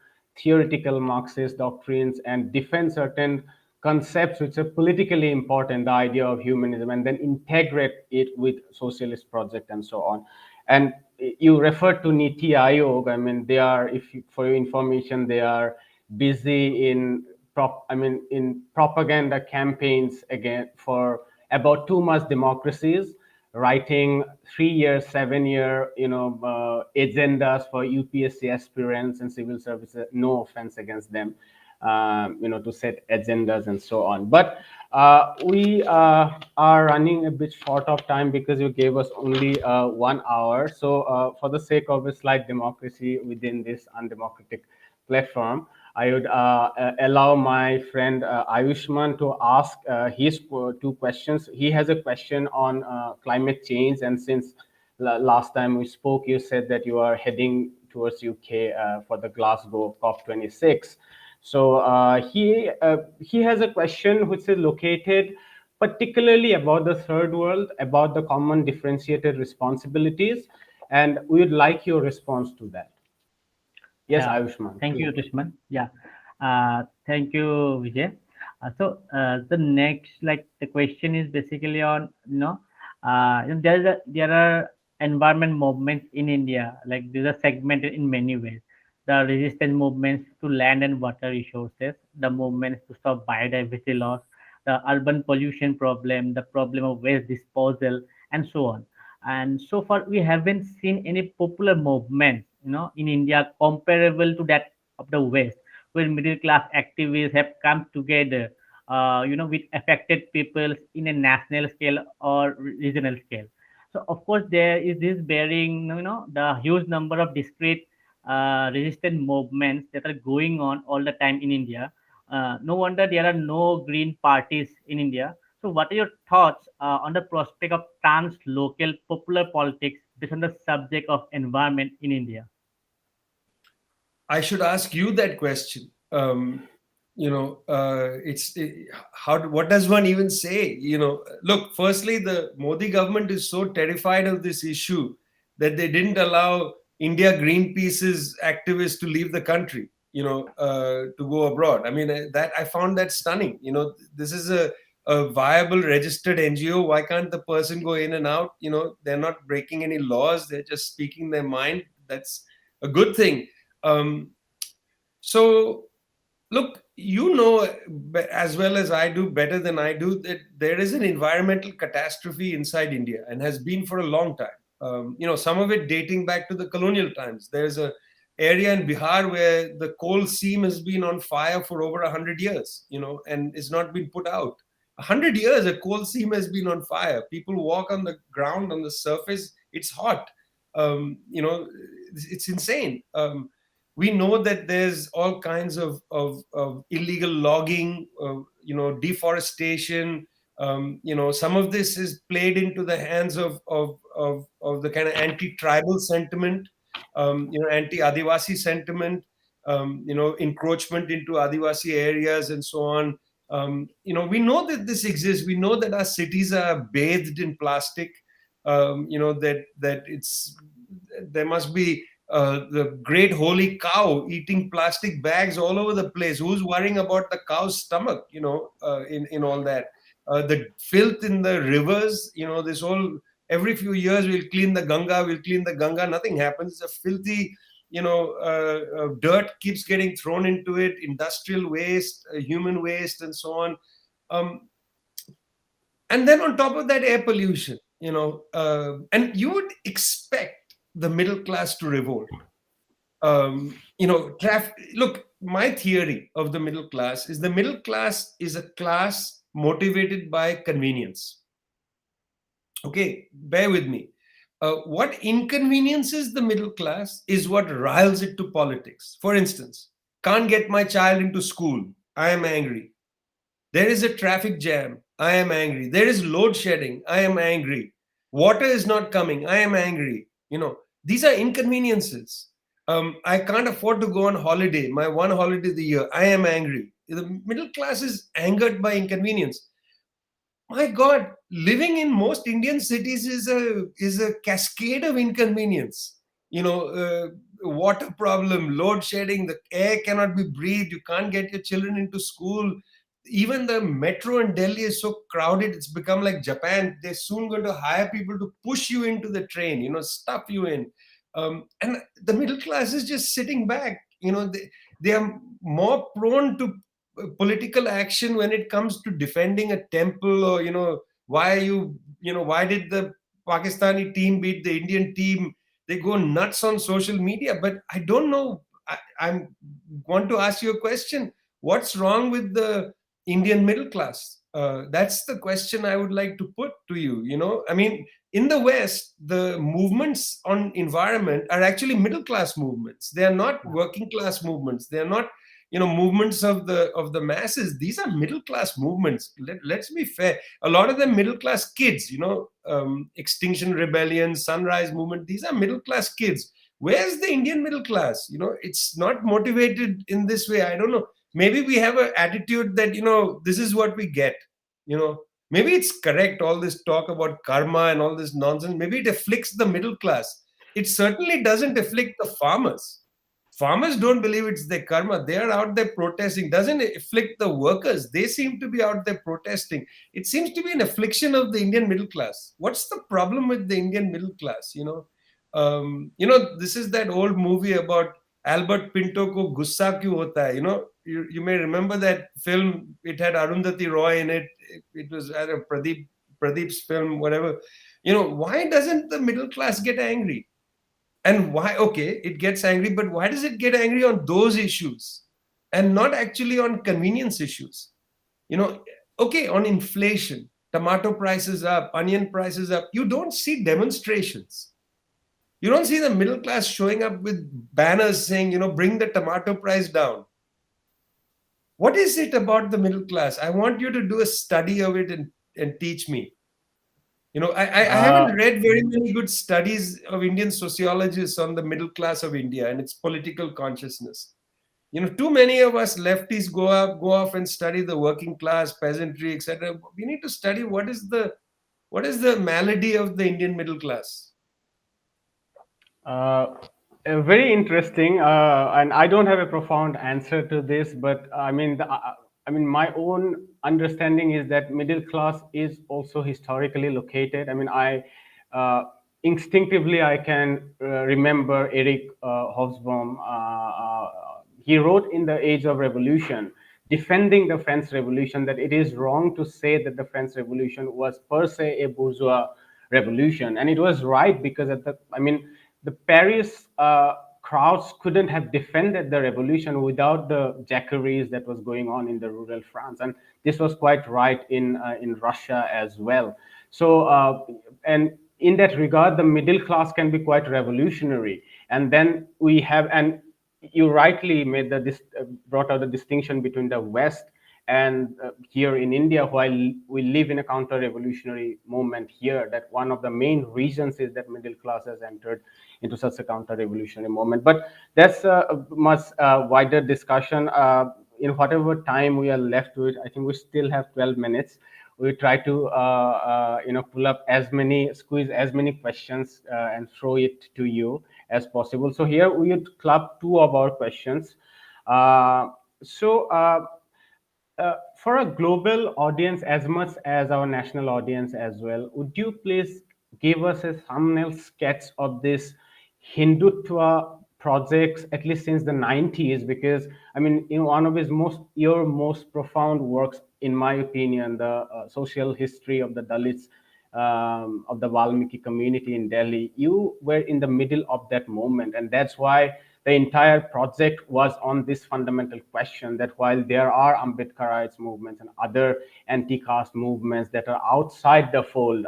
theoretical Marxist doctrines and defend certain concepts which are politically important, the idea of humanism, and then integrate it with socialist project and so on. And you referred to Niti Aayog. I mean, they are, for your information, they are busy in in propaganda campaigns again for about too much democracies, writing 3-year, 7-year, agendas for UPSC aspirants and civil services. No offense against them, to set agendas and so on. But we are running a bit short of time because you gave us only 1 hour. So for the sake of a slight democracy within this undemocratic platform, I would allow my friend Ayushman to ask his 2 questions. He has a question on climate change, and since Last time we spoke, you said that you are heading towards UK for the Glasgow COP26. So he has a question which is located particularly about the third world, about the common differentiated responsibilities, and we would like your response to that. Yes, Yeah, Ayushman, thank you, please. Dushman. Yeah, thank you, Vijay. The next, like the question is basically on, there are environment movements in India. Like these are segmented in many ways. The resistance movements to land and water resources, the movements to stop biodiversity loss, the urban pollution problem, the problem of waste disposal, and so on. And so far we haven't seen any popular movement, in India comparable to that of the West, where middle class activists have come together, with affected peoples in a national scale or regional scale. So of course there is this bearing, the huge number of discrete resistant movements that are going on all the time in India. No wonder there are no green parties in India. So, what are your thoughts on the prospect of trans-local popular politics based on the subject of environment in India? I should ask you that question. What does one even say? Look, firstly, the Modi government is so terrified of this issue that they didn't allow India Greenpeace's activists to leave the country, to go abroad. I mean, that I found that stunning. This is a viable registered NGO. Why can't the person go in and out? They're not breaking any laws. They're just speaking their mind. That's a good thing. So, look, as well as I do, better than I do, that there is an environmental catastrophe inside India and has been for a long time. Some of it dating back to the colonial times. There's a area in Bihar where the coal seam has been on fire for over 100 years, and it's not been put out. 100 years, a coal seam has been on fire. People walk on the ground, on the surface, it's hot. It's insane. We know that there's all kinds of illegal logging, deforestation. Some of this is played into the hands of the kind of anti-tribal sentiment, anti-Adivasi sentiment, encroachment into Adivasi areas and so on. We know that this exists. We know that our cities are bathed in plastic. That there must be the great holy cow eating plastic bags all over the place. Who's worrying about the cow's stomach? In all that, the filth in the rivers. This whole every few years we'll clean the Ganga. We'll clean the Ganga. Nothing happens. It's a filthy. Dirt keeps getting thrown into it. Industrial waste, human waste, and so on. And then on top of that, air pollution. And you would expect the middle class to revolt. Look, my theory of the middle class is a class motivated by convenience. Okay, bear with me. What inconveniences the middle class is what riles it to politics. For instance, can't get my child into school. I am angry. There is a traffic jam. I am angry. There is load shedding. I am angry. Water is not coming. I am angry. These are inconveniences. I can't afford to go on holiday. My one holiday of the year. I am angry. The middle class is angered by inconvenience. My God, living in most Indian cities is a cascade of inconvenience. Water problem, load shedding, the air cannot be breathed. You can't get your children into school. Even the metro in Delhi is so crowded, it's become like Japan. They're soon going to hire people to push you into the train, stuff you in. And the middle class is just sitting back. They are more prone to political action when it comes to defending a temple, or, why did the Pakistani team beat the Indian team? They go nuts on social media. But I don't know. I want to ask you a question. What's wrong with the Indian middle class? That's the question I would like to put to you. I mean, in the West, the movements on environment are actually middle class movements. They are not working class movements. They are not movements of the masses. These are middle class movements. Let's be fair. A lot of them middle class kids. Extinction Rebellion, Sunrise Movement. These are middle class kids. Where's the Indian middle class? It's not motivated in this way. I don't know. Maybe we have an attitude that this is what we get. Maybe it's correct, all this talk about karma and all this nonsense. Maybe it afflicts the middle class. It certainly doesn't afflict the farmers. Farmers don't believe it's their karma. They are out there protesting. Doesn't afflict the workers. They seem to be out there protesting. It seems to be an affliction of the Indian middle class. What's the problem with the Indian middle class? This is that old movie about Albert Pinto ko gussa kyun hota hai. You may remember that film. It had Arundhati Roy in it. It was Pradeep's film, whatever. Why doesn't the middle class get angry? And why? Okay, it gets angry, but why does it get angry on those issues and not actually on convenience issues? Okay, on inflation, tomato prices up, onion prices up. You don't see demonstrations. You don't see the middle class showing up with banners saying, bring the tomato price down. What is it about the middle class? I want you to do a study of it and teach me. I haven't read very many good studies of Indian sociologists on the middle class of India and its political consciousness. Too many of us lefties go off and study the working class, peasantry, etc. We need to study what is the malady of the Indian middle class. Very interesting, and I don't have a profound answer to this, but I mean, my own understanding is that middle class is also historically located. I mean, instinctively I can remember Eric Hobsbawm. He wrote in the Age of Revolution, defending the French Revolution, that it is wrong to say that the French Revolution was per se a bourgeois revolution, and it was right because the Paris crowds couldn't have defended the revolution without the jacqueries that was going on in the rural France, and this was quite right in Russia as well. So, and in that regard, the middle class can be quite revolutionary. And then we have, and you rightly made brought out the distinction between the West and here in India, while we live in a counter-revolutionary movement here, that one of the main reasons is that middle class has entered into such a counter-revolutionary movement. But that's a much wider discussion. In whatever time we are left with, I think we still have 12 minutes. We try to pull up squeeze as many questions and throw it to you as possible. So here we would club two of our questions. For a global audience as much as our national audience as well, would you please give us a thumbnail sketch of this Hindutva projects, at least since the 90s? Because one of your most profound works, in my opinion, the social history of the Dalits, of the Valmiki community in Delhi, you were in the middle of that moment, and that's why the entire project was on this fundamental question, that while there are Ambedkarites movements and other anti-caste movements that are outside the fold,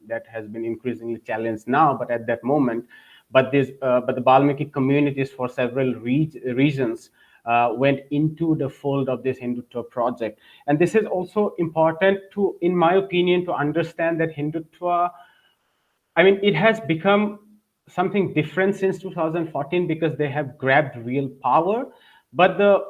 that has been increasingly challenged now, but at that moment, but the Valmiki communities, for several reasons, went into the fold of this Hindutva project. And this is also important to, in my opinion, to understand that Hindutva, it has become something different since 2014 because they have grabbed real power, but the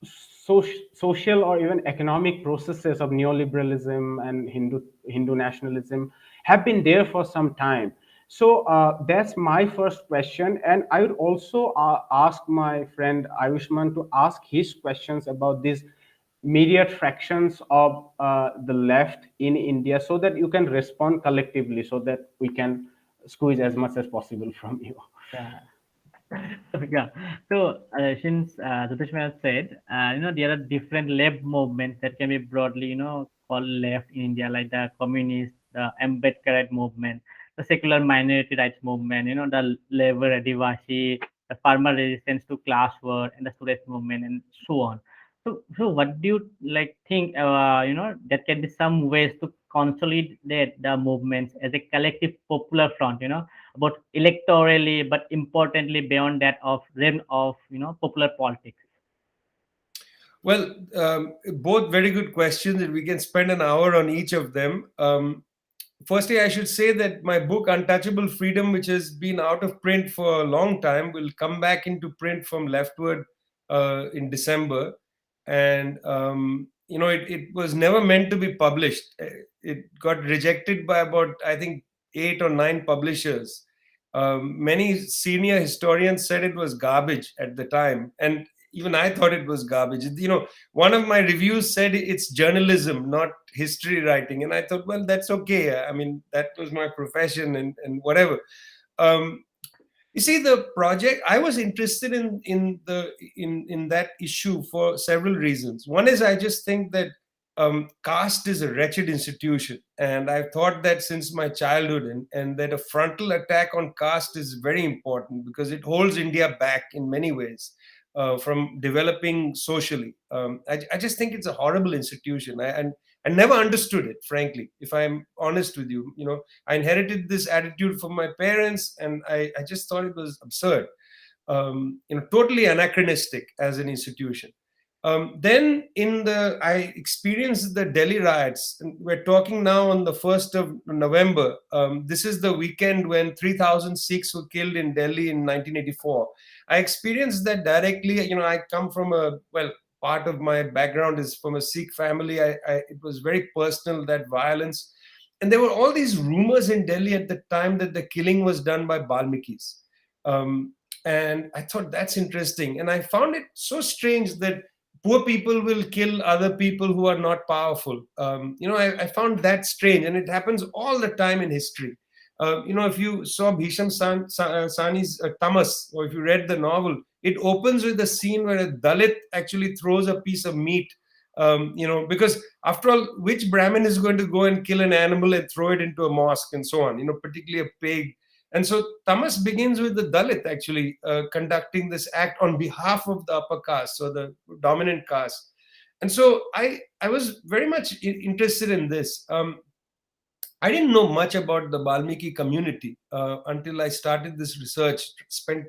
social or even economic processes of neoliberalism and Hindu nationalism have been there for some time. So that's my first question, and I would also ask my friend Ayushman to ask his questions about these myriad fractions of the left in India, so that you can respond collectively, so that we can squeeze as much as possible from you. Yeah. Yeah. So since Sushma has said, there are different left movements that can be broadly, called left in India, like the communist, the Ambedkarite movement, the secular minority rights movement, the labor Adivasi, the farmer resistance to class war, and the student movement, and so on. So what do you think? That can be some ways to consolidate the movements as a collective popular front. About electorally, but importantly beyond that of realm of popular politics. Well, both very good questions, and we can spend an hour on each of them. Firstly, I should say that my book, Untouchable Freedom, which has been out of print for a long time, will come back into print from LeftWord in December. And, it was never meant to be published. It got rejected by about, I think, 8 or 9 publishers. Many senior historians said it was garbage at the time. And even I thought it was garbage. One of my reviews said it's journalism, not history writing. And I thought, well, that's okay. I mean, that was my profession and whatever. Um, you see, the project, I was interested in that issue for several reasons. One is, I just think that caste is a wretched institution, and I've thought that since my childhood, and that a frontal attack on caste is very important because it holds India back in many ways from developing socially. I just think it's a horrible institution. And I never understood it, frankly, if I'm honest with you. I inherited this attitude from my parents, and I just thought it was absurd, totally anachronistic as an institution. Then I experienced the Delhi riots. And we're talking now on the 1st of November. This is the weekend when 3,000 Sikhs were killed in Delhi in 1984. I experienced that directly. I come from part of my background is from a Sikh family. It was very personal, that violence. And there were all these rumors in Delhi at the time that the killing was done by Balmikis. And I thought that's interesting. And I found it so strange that poor people will kill other people who are not powerful. I found that strange, and it happens all the time in history. If you saw Bhisham Sani's Tamas, or if you read the novel, it opens with a scene where a Dalit actually throws a piece of meat. Because after all, which Brahmin is going to go and kill an animal and throw it into a mosque and so on? Particularly a pig. And so Tamas begins with the Dalit actually conducting this act on behalf of the upper caste, so the dominant caste. And so I was very much interested in this. I didn't know much about the Balmiki community until I started this research. Spent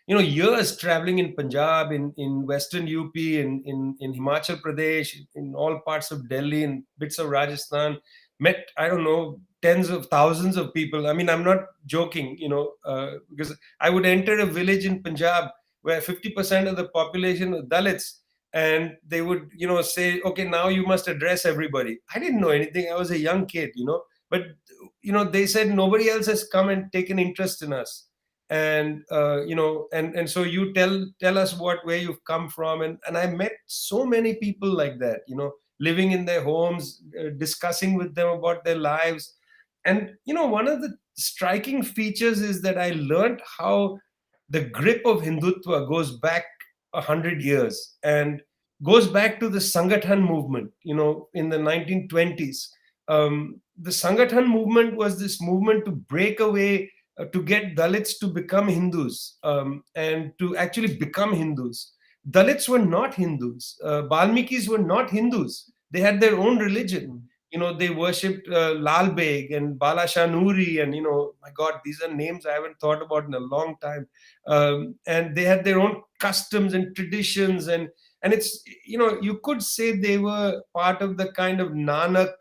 years traveling in Punjab, in Western UP, in Himachal Pradesh, in all parts of Delhi, in bits of Rajasthan. Met, I don't know, tens of thousands of people. I mean, I'm not joking, because I would enter a village in Punjab where 50% of the population were Dalits, and they would, say, okay, now you must address everybody. I didn't know anything. I was a young kid, but, they said nobody else has come and taken interest in us. And, and so you tell us where you've come from. And I met so many people like that, living in their homes, discussing with them about their lives. And, one of the striking features is that I learned how the grip of Hindutva goes back 100 years and goes back to the Sangathan movement, in the 1920s. The Sangathan movement was this movement to break away, to get Dalits to become Hindus, and to actually become Hindus. Dalits were not Hindus. Balmikis were not Hindus. They had their own religion. They worshipped Lal Beg and Bala Shah Nuri, and my God, these are names I haven't thought about in a long time. And they had their own customs and traditions, and it's you could say they were part of the kind of Nanak,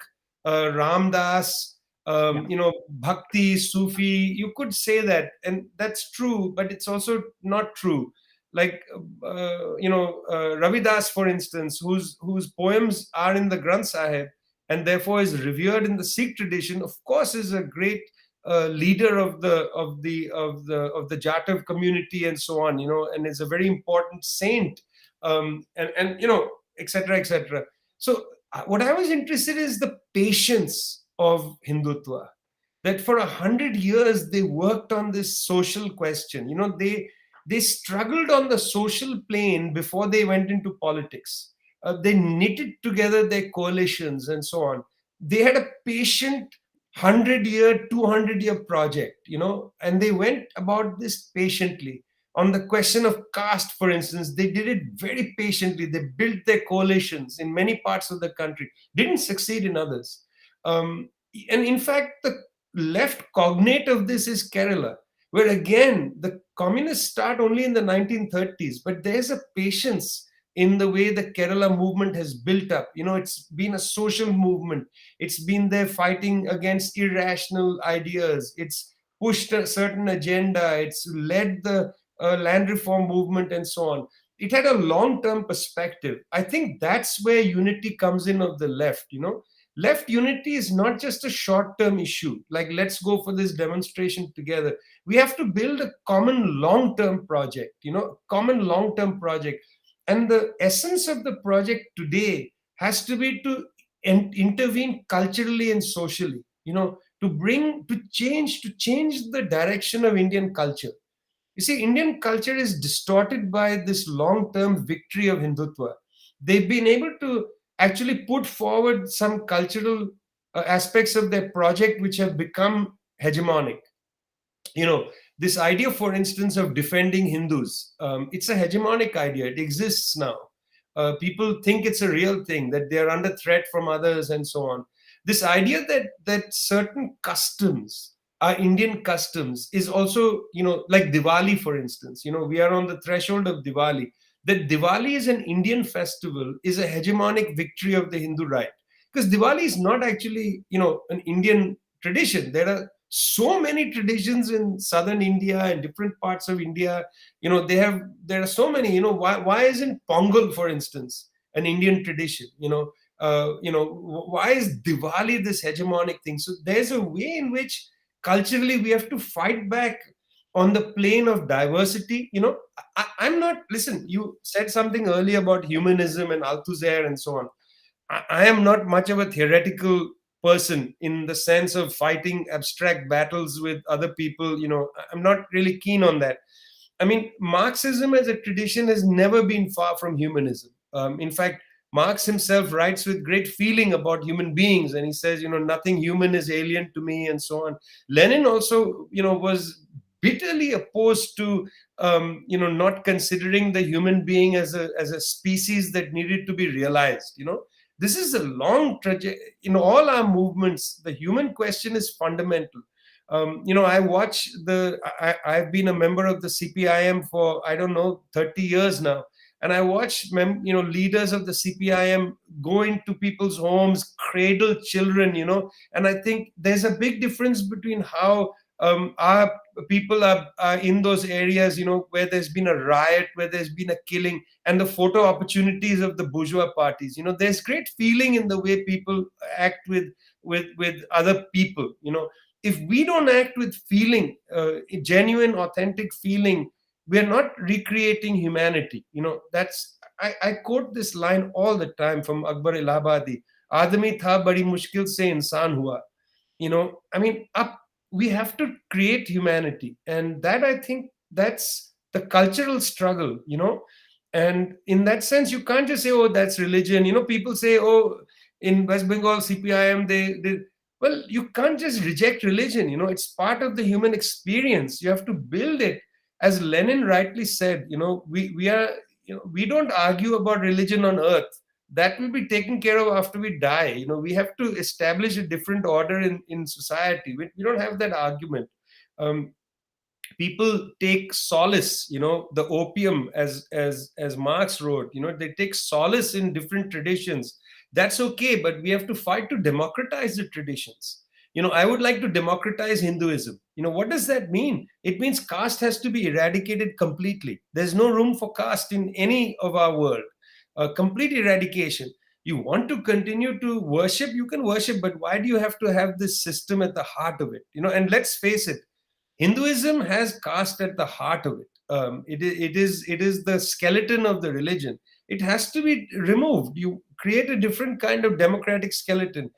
Ramdas, Bhakti, Sufi. You could say that, and that's true, but it's also not true. Like Ravidas, for instance, whose poems are in the Granth Sahib, and therefore is revered in the Sikh tradition. Of course, is a great leader of the Jatav community and so on. And is a very important saint, and etc., etc. So what I was interested in is the patience of Hindutva. That for 100 years they worked on this social question. They struggled on the social plane before they went into politics. They knitted together their coalitions and so on. They had a patient 100-year, 200-year project, and they went about this patiently. On the question of caste, for instance, they did it very patiently. They built their coalitions in many parts of the country, didn't succeed in others. And in fact, the left cognate of this is Kerala, where again, the communists start only in the 1930s, but there's a patience in the way the Kerala movement has built up. It's been a social movement. It's been there fighting against irrational ideas. It's pushed a certain agenda. It's led the land reform movement and so on. It had a long-term perspective. I think that's where unity comes in of the left. Left unity is not just a short-term issue, like let's go for this demonstration together. We have to build a common long-term project. Common long-term project. And the essence of the project today has to be to intervene culturally and socially, to change the direction of Indian culture. You see, Indian culture is distorted by this long term victory of Hindutva. They've been able to actually put forward some cultural aspects of their project which have become hegemonic. This idea, for instance, of defending Hindus, it's a hegemonic idea. It exists now. People think it's a real thing, that they're under threat from others and so on. This idea that certain customs are Indian customs is also, like Diwali, for instance. We are on the threshold of Diwali. That Diwali is an Indian festival is a hegemonic victory of the Hindu right. Because Diwali is not actually, an Indian tradition. There are so many traditions in southern India and different parts of India. There are so many. Why isn't Pongal, for instance, an Indian tradition? Why is Diwali this hegemonic thing? So there's a way in which culturally we have to fight back on the plane of diversity. I'm not, listen, you said something earlier about humanism and Althusser and so on. I am not much of a theoretical person in the sense of fighting abstract battles with other people. I'm not really keen on that. I mean, Marxism as a tradition has never been far from humanism. In fact, Marx himself writes with great feeling about human beings, and he says, nothing human is alien to me, and so on. Lenin also, was bitterly opposed to, not considering the human being as a species that needed to be realized. This is a long trajectory. In all our movements, the human question is fundamental. I've been a member of the CPIM for, I don't know, 30 years now. And I watch, leaders of the CPIM go into people's homes, cradle children, and I think there's a big difference between how our people are in those areas, where there's been a riot, where there's been a killing, and the photo opportunities of the bourgeois parties. There's great feeling in the way people act with other people. If we don't act with feeling, genuine, authentic feeling, we're not recreating humanity. I quote this line all the time from Akbar Allahabadi. Aadmi tha badi mushkil se insan hua. We have to create humanity, and that, I think, that's the cultural struggle. And in that sense, you can't just say, oh, that's religion. People say, oh, in West Bengal CPIM, they well, you can't just reject religion. It's part of the human experience. You have to build it. As Lenin rightly said, we don't argue about religion on earth. That will be taken care of after we die. We have to establish a different order in society. We don't have that argument. People take solace, the opium, as Marx wrote, they take solace in different traditions. That's okay, but we have to fight to democratize the traditions. I would like to democratize Hinduism. What does that mean? It means caste has to be eradicated completely. There's no room for caste in any of our world. Complete eradication. You want to continue to worship, you can worship, but why do you have to have this system at the heart of it? And let's face it, Hinduism has caste at the heart of it. It is the skeleton of the religion. It has to be removed. You create a different kind of democratic skeleton.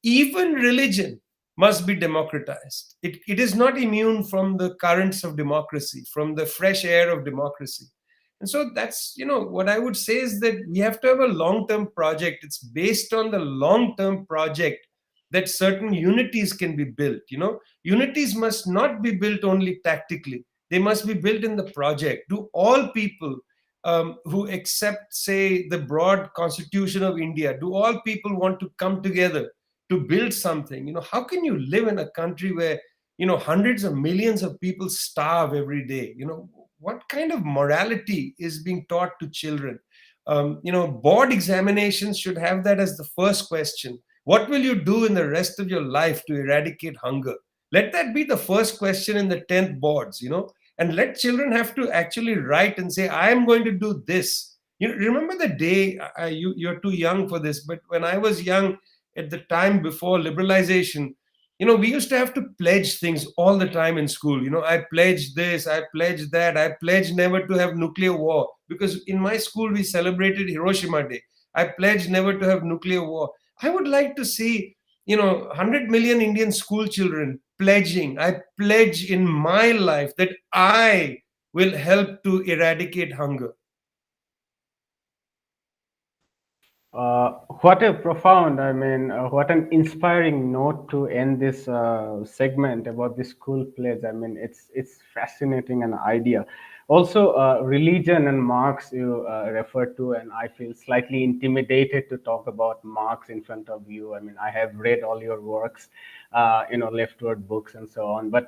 Even religion must be democratized. It is not immune from the currents of democracy, from the fresh air of democracy. And so that's, what I would say is that we have to have a long-term project. It's based on the long-term project that certain unities can be built. Unities must not be built only tactically. They must be built in the project. Do all people who accept, say, the broad constitution of India, do all people want to come together to build something? How can you live in a country where, hundreds of millions of people starve every day? What kind of morality is being taught to children? Board examinations should have that as the first question. What will you do in the rest of your life to eradicate hunger? Let that be the first question in the 10th boards, and let children have to actually write and say, I am going to do this. Remember the day, you're too young for this, but when I was young, at the time before liberalization, we used to have to pledge things all the time in school. I pledged this, I pledged that, I pledged never to have nuclear war, because in my school we celebrated Hiroshima Day. I pledged never to have nuclear war. I would like to see 100 million Indian school children pledging, I pledge in my life that I will help to eradicate hunger. What a profound, what an inspiring note to end this segment about the school pledge. It's fascinating an idea. Also, religion and Marx you referred to, and I feel slightly intimidated to talk about Marx in front of you. I have read all your works, LeftWord books and so on. But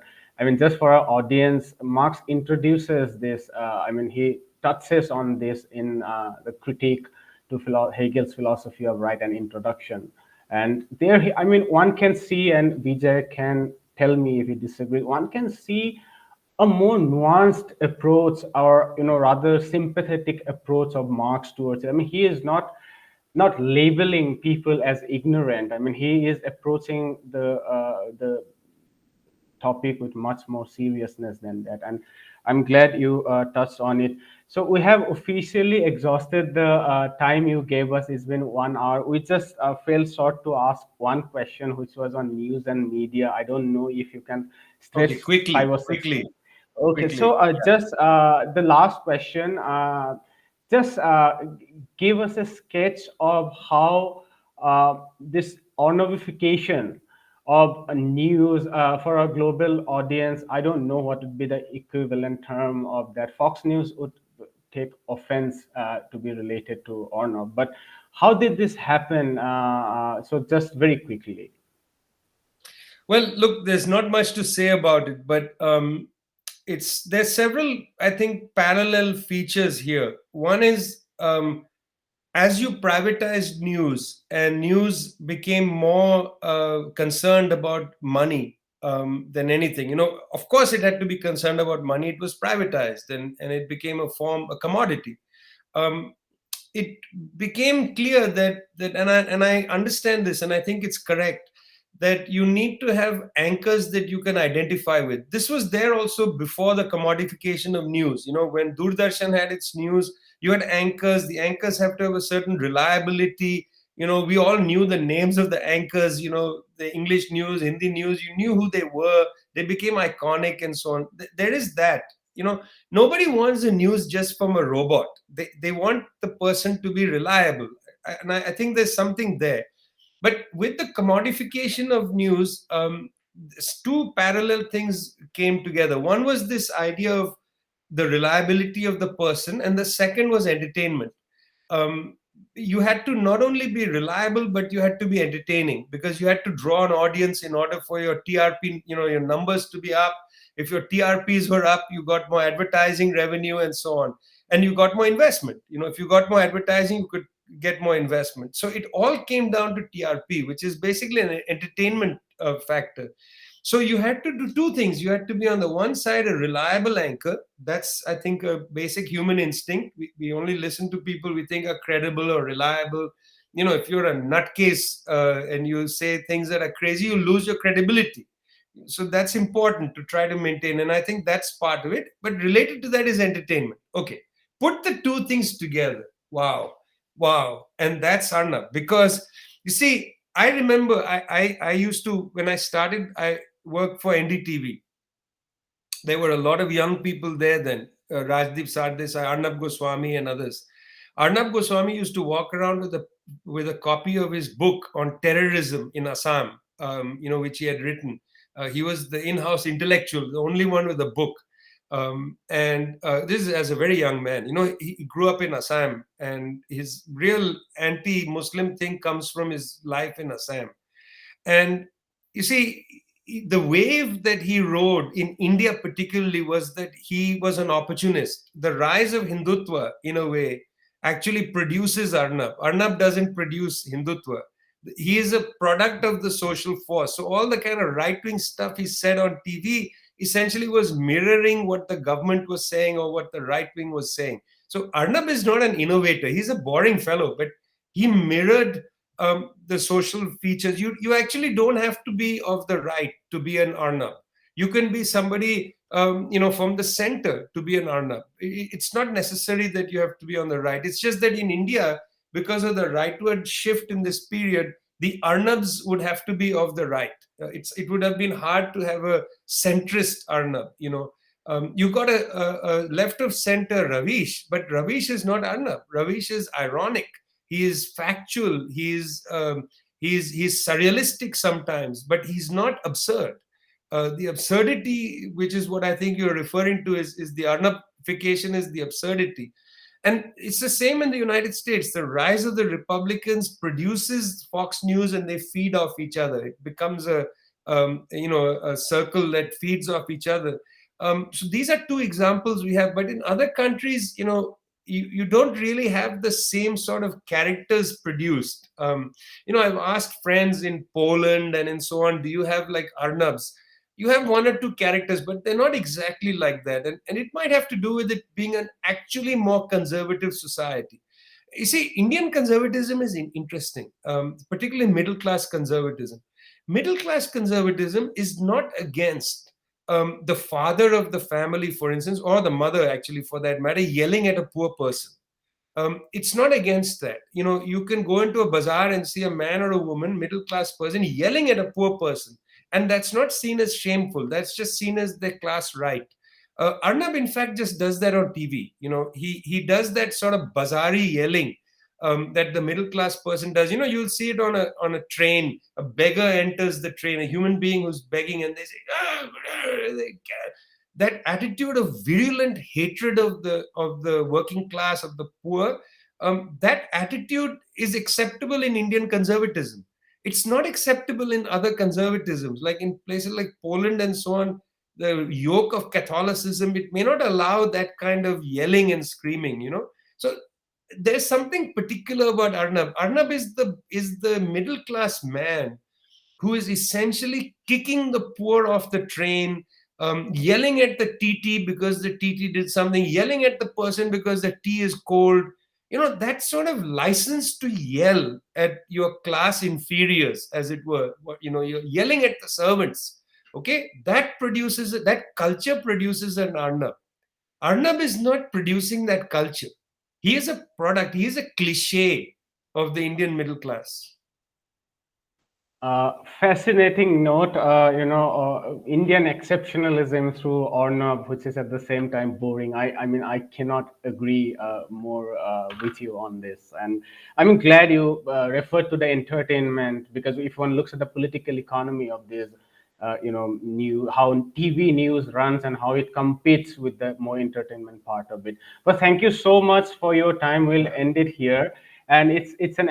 just for our audience, Marx introduces this. He touches on this in the critique to Hegel's philosophy of right and introduction. And there, one can see, and Vijay can tell me if he disagrees, one can see a more nuanced approach, or rather sympathetic approach of Marx towards it. He is not labeling people as ignorant. He is approaching the topic with much more seriousness than that. And I'm glad you touched on it. So we have officially exhausted the time you gave us. It's been 1 hour. We just fell short to ask one question, which was on news and media. I don't know if you can stretch Okay, quickly, 5 or 6 quickly. minutes. Okay, Quickly. so just the last question. Just give us a sketch of how this Ornovification of news for a global audience. I don't know what would be the equivalent term of that. Fox News would take offense to be related to Ornov. But how did this happen? So just very quickly. Well, look, there's not much to say about it, but there's several, I think, parallel features here. One is, as you privatized news and news became more concerned about money than anything, of course it had to be concerned about money. It was privatized, and it became a commodity. It became clear and I understand this, and I think it's correct, that you need to have anchors that you can identify with. This was there also before the commodification of news. When Doordarshan had its news, you had anchors. The anchors have to have a certain reliability. We all knew the names of the anchors. The English news, Hindi news, you knew who they were. They became iconic and so on. There is that. Nobody wants the news just from a robot. They want the person to be reliable. And I think there's something there. But with the commodification of news, two parallel things came together. One was this idea of the reliability of the person, and the second was entertainment. You had to not only be reliable, but you had to be entertaining, because you had to draw an audience in order for your TRP, your numbers to be up. If your TRPs were up, you got more advertising revenue and so on. And you got more investment. If you got more advertising, you could get more investment. So it all came down to TRP, which is basically an entertainment factor. So you had to do two things. You had to be, on the one side, a reliable anchor. That's, I think, a basic human instinct. We only listen to people we think are credible or reliable. If you're a nutcase and you say things that are crazy, you lose your credibility. So that's important to try to maintain. And I think that's part of it. But related to that is entertainment. Okay. Put the two things together. Wow. And that's Arnab. Because you see, I remember I used to, when I started, I worked for NDTV. There were a lot of young people there then. Rajdeep Sardesai, Arnab Goswami and others. Arnab Goswami used to walk around with a copy of his book on terrorism in Assam, which he had written. He was the in-house intellectual, the only one with a book. This is as a very young man. He grew up in Assam, and his real anti-Muslim thing comes from his life in Assam. And you see, the wave that he rode in India particularly was that he was an opportunist. The rise of Hindutva, in a way, actually produces Arnab. Arnab doesn't produce Hindutva. He is a product of the social force. So all the kind of right-wing stuff he said on TV essentially was mirroring what the government was saying or what the right wing was saying. So Arnab is not an innovator. He's a boring fellow, but he mirrored the social features. You actually don't have to be of the right to be an Arnab. You can be somebody from the center to be an Arnab. It's not necessary that you have to be on the right. It's just that in India, because of the rightward shift in this period, the Arnabs would have to be of the right. It would have been hard to have a centrist Arnab. You got a left of center Ravish, but Ravish is not Arnab. Ravish is ironic. He is factual. He's surrealistic sometimes, but he's not absurd. The absurdity, which is what I think you're referring to, is the Arnabification, is the absurdity. And it's the same in the United States. The rise of the Republicans produces Fox News, and they feed off each other. It becomes a circle that feeds off each other. So these are two examples we have. But in other countries, you don't really have the same sort of characters produced. I've asked friends in Poland and in so on, do you have like Arnabs? You have one or two characters, but they're not exactly like that. And it might have to do with it being an actually more conservative society. You see, Indian conservatism is interesting, particularly middle-class conservatism. Middle-class conservatism is not against the father of the family, for instance, or the mother, actually, for that matter, yelling at a poor person. It's not against that. You can go into a bazaar and see a man or a woman, middle-class person, yelling at a poor person. And that's not seen as shameful. That's just seen as their class right. Arnab, in fact, just does that on TV. He does that sort of bazaari yelling that the middle class person does. You'll see it on a train. A beggar enters the train, a human being who's begging, and they say, that attitude of virulent hatred of the working class, of the poor. That attitude is acceptable in Indian conservatism. It's not acceptable in other conservatisms, like in places like Poland and so on. The yoke of Catholicism, it may not allow that kind of yelling and screaming. So there's something particular about Arnab. Arnab is the middle class man who is essentially kicking the poor off the train, yelling at the TT because the TT did something, yelling at the person because the tea is cold. That sort of license to yell at your class inferiors, as it were. You're yelling at the servants. Okay, that culture produces an Arnab. Arnab is not producing that culture. He is a product. He is a cliche of the Indian middle class. Fascinating note, Indian exceptionalism through Arnab, which is at the same time boring. I mean, I cannot agree more with you on this. And I'm glad you referred to the entertainment, because if one looks at the political economy of this, how TV news runs and how it competes with the more entertainment part of it. But thank you so much for your time. We'll end it here. And it's an